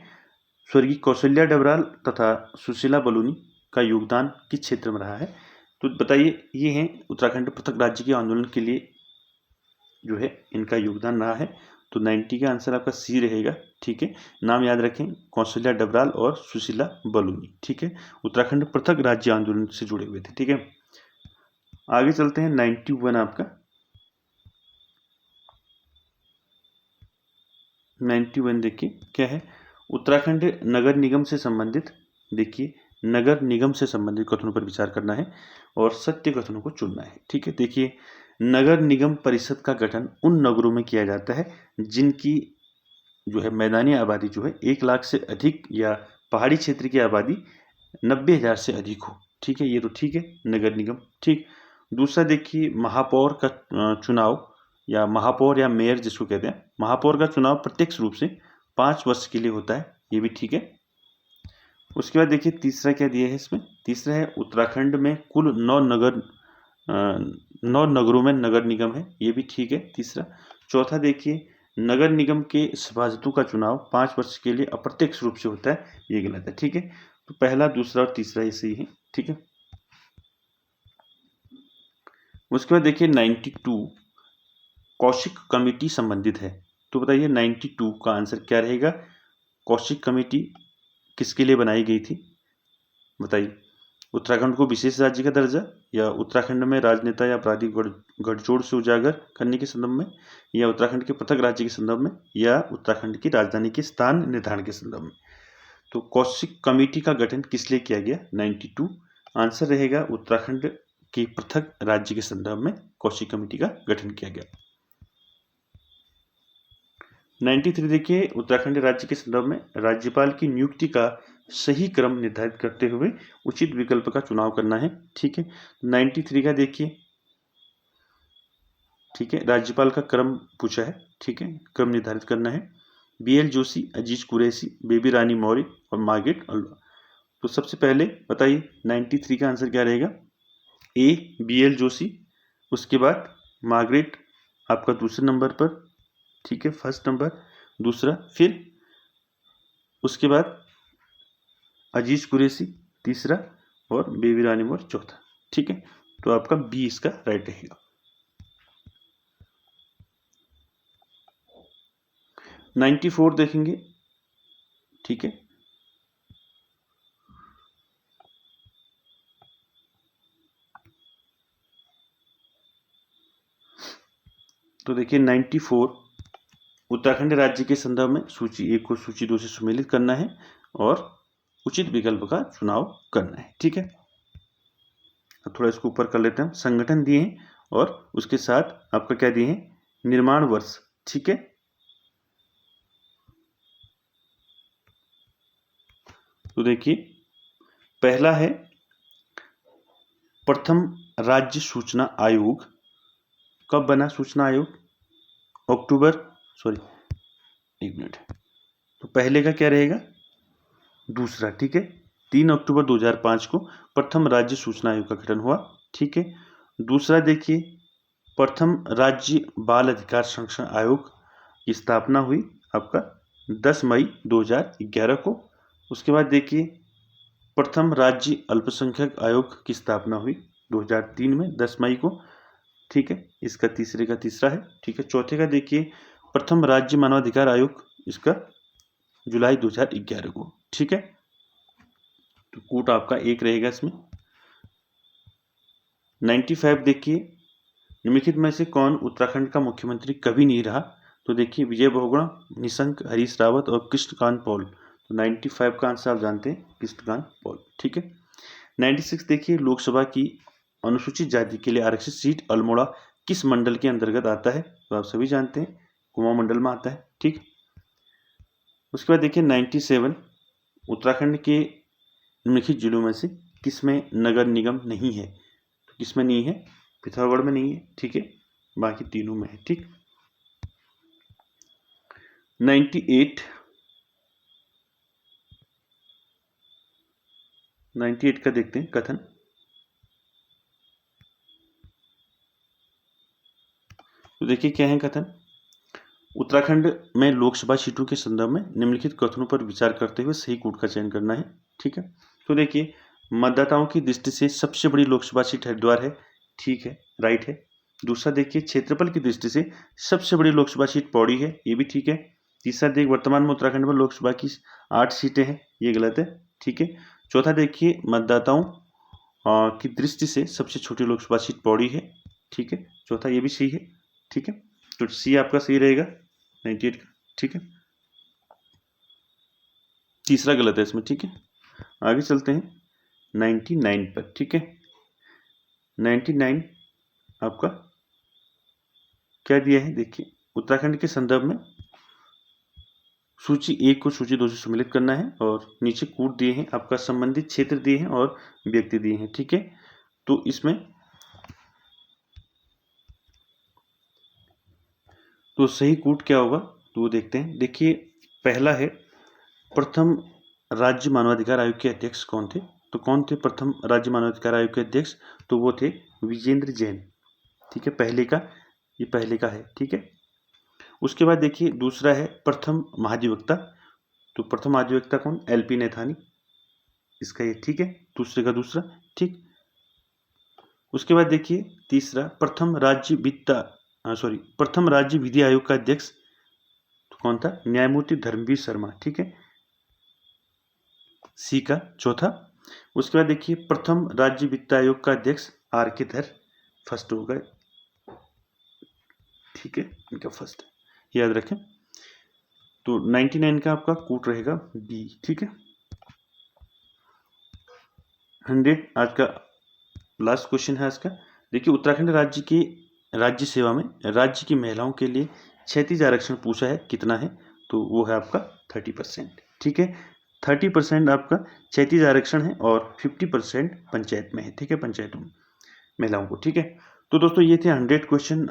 स्वर्गीय कौशल्या डबराल तथा सुशीला बलूनी का योगदान किस क्षेत्र में रहा है, तो बताइए, ये हैं उत्तराखंड पृथक राज्य के आंदोलन के लिए जो है इनका योगदान रहा है, तो 90 का आंसर आपका सी रहेगा, ठीक है। नाम याद रखें, कौशल्या डबराल और सुशीला बलूनी, ठीक है, उत्तराखंड पृथक राज्य आंदोलन से जुड़े हुए थे, ठीक है। आगे चलते हैं, 91 आपका, 91 देखिए क्या है, उत्तराखंड नगर निगम से संबंधित, देखिए नगर निगम से संबंधित कथनों पर विचार करना है और सत्य कथनों को चुनना है, ठीक है। देखिए नगर निगम परिषद का गठन उन नगरों में किया जाता है जिनकी जो है मैदानी आबादी जो है 1 लाख से अधिक या पहाड़ी क्षेत्र की आबादी 90,000 से अधिक हो, ठीक है, ये तो ठीक है, नगर निगम, ठीक। दूसरा देखिए महापौर का चुनाव या महापौर या मेयर जिसको कहते हैं, महापौर का चुनाव प्रत्यक्ष रूप से 5 वर्ष के लिए होता है, ये भी ठीक है। उसके बाद देखिए तीसरा क्या दिया है इसमें, तीसरा है उत्तराखंड में कुल 9 नगरों में नगर निगम है, ये भी ठीक है, तीसरा। चौथा देखिए नगर निगम के सभासदों का चुनाव 5 वर्ष के लिए अप्रत्यक्ष रूप से होता है, ये गलत है, ठीक है। तो पहला, दूसरा और तीसरा ये सही है, ठीक है। उसके बाद देखिए 92 कौशिक कमेटी संबंधित है। तो बताइए 92 का आंसर क्या रहेगा? कौशिक कमेटी किसके लिए बनाई गई थी? बताइए। उत्तराखंड को विशेष राज्य का दर्जा, या उत्तराखंड में राजनेता या आपराधिक गठजोड़ से उजागर करने के संदर्भ में, या उत्तराखंड के पृथक राज्य के संदर्भ में, या उत्तराखंड की राजधानी के स्थान निर्धारण के संदर्भ में। तो कौशिक कमेटी का गठन किस लिए किया गया? 92 आंसर रहेगा उत्तराखंड के पृथक राज्य के संदर्भ में कौशिक कमेटी का गठन किया गया। 93 देखिए, उत्तराखंड राज्य के संदर्भ में राज्यपाल की नियुक्ति का सही क्रम निर्धारित करते हुए उचित विकल्प का चुनाव करना है। ठीक है, 93 का देखिए, ठीक है, राज्यपाल का क्रम पूछा है। ठीक है, क्रम निर्धारित करना है। BL जोशी, अजीज कुरैशी, बेबी रानी मौर्य और मार्गरेट अल्वा। तो सबसे पहले बताइए 93 का आंसर क्या रहेगा? A BL जोशी, उसके बाद मार्गरेट आपका दूसरे नंबर पर, ठीक है, फर्स्ट नंबर दूसरा, फिर उसके बाद अजीज कुरैशी तीसरा और बेबी रानी मौर्य चौथा। ठीक है, तो आपका बी इसका राइट रहेगा। 94 देखेंगे। ठीक है, तो देखिए 94 उत्तराखंड राज्य के संदर्भ में सूची 1 को सूची 2 से सम्मिलित करना है और उचित विकल्प का चुनाव करना है। ठीक है, थोड़ा इसको ऊपर कर लेते हैं। संगठन दिए हैं और उसके साथ आपका क्या दिए हैं? निर्माण वर्ष। ठीक है, तो देखिए पहला है प्रथम राज्य सूचना आयोग। कब बना सूचना आयोग? अक्टूबर, सॉरी एक मिनट, तो पहले का क्या रहेगा? दूसरा। ठीक है, 3 अक्टूबर 2005 को प्रथम राज्य सूचना आयोग का गठन हुआ। ठीक है, दूसरा देखिए प्रथम राज्य बाल अधिकार संरक्षण आयोग की स्थापना हुई आपका 10 मई 2011 को। उसके बाद देखिए प्रथम राज्य अल्पसंख्यक आयोग की स्थापना हुई 2003 में 10 मई को। ठीक है, इसका तीसरे का तीसरा है। ठीक है, चौथे का देखिए प्रथम राज्य मानवाधिकार आयोग, इसका जुलाई 2011 को। ठीक है, तो कूट आपका एक रहेगा इसमें। 95 देखिए निम्नलिखित में से कौन उत्तराखंड का मुख्यमंत्री कभी नहीं रहा? तो देखिए विजय बहुगुणा, निशंक, हरीश रावत और कृष्णकांत पॉल। तो 95 का आंसर आप जानते हैं, कृष्णकांत पॉल। ठीक है, 96 देखिए लोकसभा की अनुसूचित जाति के लिए आरक्षित सीट अल्मोड़ा किस मंडल के अंतर्गत आता है? तो आप सभी जानते हैं कुमाऊं मंडल में आता है। ठीक, उसके बाद देखिए 97 उत्तराखंड के निम्नलिखित जिलों में से किसमें नगर निगम नहीं है? तो किसमें नहीं है? पिथौरागढ़ में नहीं है। ठीक है, बाकी तीनों में है। ठीक, 98 का देखते हैं कथन। तो देखिए क्या है कथन? उत्तराखंड में लोकसभा सीटों के संदर्भ में निम्नलिखित कथनों पर विचार करते हुए सही कूट का चयन करना है। ठीक है, तो देखिए मतदाताओं की दृष्टि से सबसे बड़ी लोकसभा सीट हरिद्वार है। ठीक है, राइट है। दूसरा देखिए क्षेत्रफल की दृष्टि से सबसे बड़ी लोकसभा सीट पौड़ी है, ये भी ठीक है। तीसरा देख वर्तमान में उत्तराखंड में लोकसभा की 8 सीटें हैं, ये गलत है। ठीक है, चौथा देखिए मतदाताओं की दृष्टि से सबसे छोटी लोकसभा सीट पौड़ी है। ठीक है, चौथा ये भी सही है। ठीक है, तो सी आपका सही रहेगा 98 का। ठीक है, तीसरा गलत है इसमें। ठीक है, आगे चलते हैं 99 पर। ठीक है, 99 आपका क्या दिया है? देखिए उत्तराखंड के संदर्भ में सूची 1 को सूची 2 से सम्मिलित करना है और नीचे कूट दिए हैं, आपका संबंधित क्षेत्र दिए हैं और व्यक्ति दिए हैं। ठीक है, तो इसमें तो सही कूट क्या होगा तो वो देखते हैं। देखिए पहला है प्रथम राज्य मानवाधिकार आयोग के अध्यक्ष कौन थे? तो कौन थे प्रथम राज्य मानवाधिकार आयोग के अध्यक्ष? तो वो थे विजेंद्र जैन। ठीक है, पहले का, ये पहले का है। ठीक है, उसके बाद देखिए दूसरा है प्रथम महाधिवक्ता। तो प्रथम महाधिवक्ता कौन? LP नैथानी, इसका ये। ठीक है, दूसरे का दूसरा। ठीक, उसके बाद देखिए तीसरा, प्रथम राज्य विधि आयोग का अध्यक्ष कौन था? न्यायमूर्ति धर्मवीर शर्मा, ठीक है, सी का चौथा। उसके बाद देखिए प्रथम राज्य वित्त आयोग का अध्यक्ष आर के धर, फर्स्ट होगा, ठीक है, इनका फर्स्ट याद रखें। तो 99 का आपका कोट रहेगा बी, ठीक है। 100 आज का लास्ट क्वेश्चन है आज का। देखिए उत्तराखंड राज्य की राज्य सेवा में राज्य की महिलाओं के लिए क्षैतिज आरक्षण पूछा है, कितना है? तो वो है आपका 30%, ठीक है। 30% आपका क्षैतिज आरक्षण है और 50% पंचायत में है, ठीक है, पंचायतों में महिलाओं को, ठीक है। तो दोस्तों ये थे 100 क्वेश्चन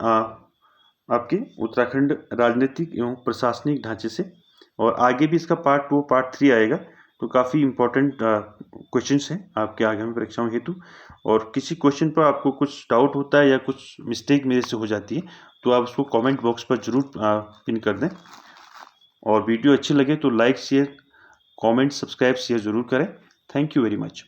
आपके उत्तराखंड राजनीतिक एवं प्रशासनिक ढांचे से, और आगे भी इसका पार्ट 2 पार्ट 3 आएगा। तो काफ़ी इंपॉर्टेंट क्वेश्चंस हैं आपके आगामी परीक्षाओं हेतु। और किसी क्वेश्चन पर आपको कुछ डाउट होता है या कुछ मिस्टेक मेरे से हो जाती है तो आप उसको कमेंट बॉक्स पर ज़रूर पिन कर दें। और वीडियो अच्छी लगे तो like share comment subscribe share ज़रूर करें। Thank you very much.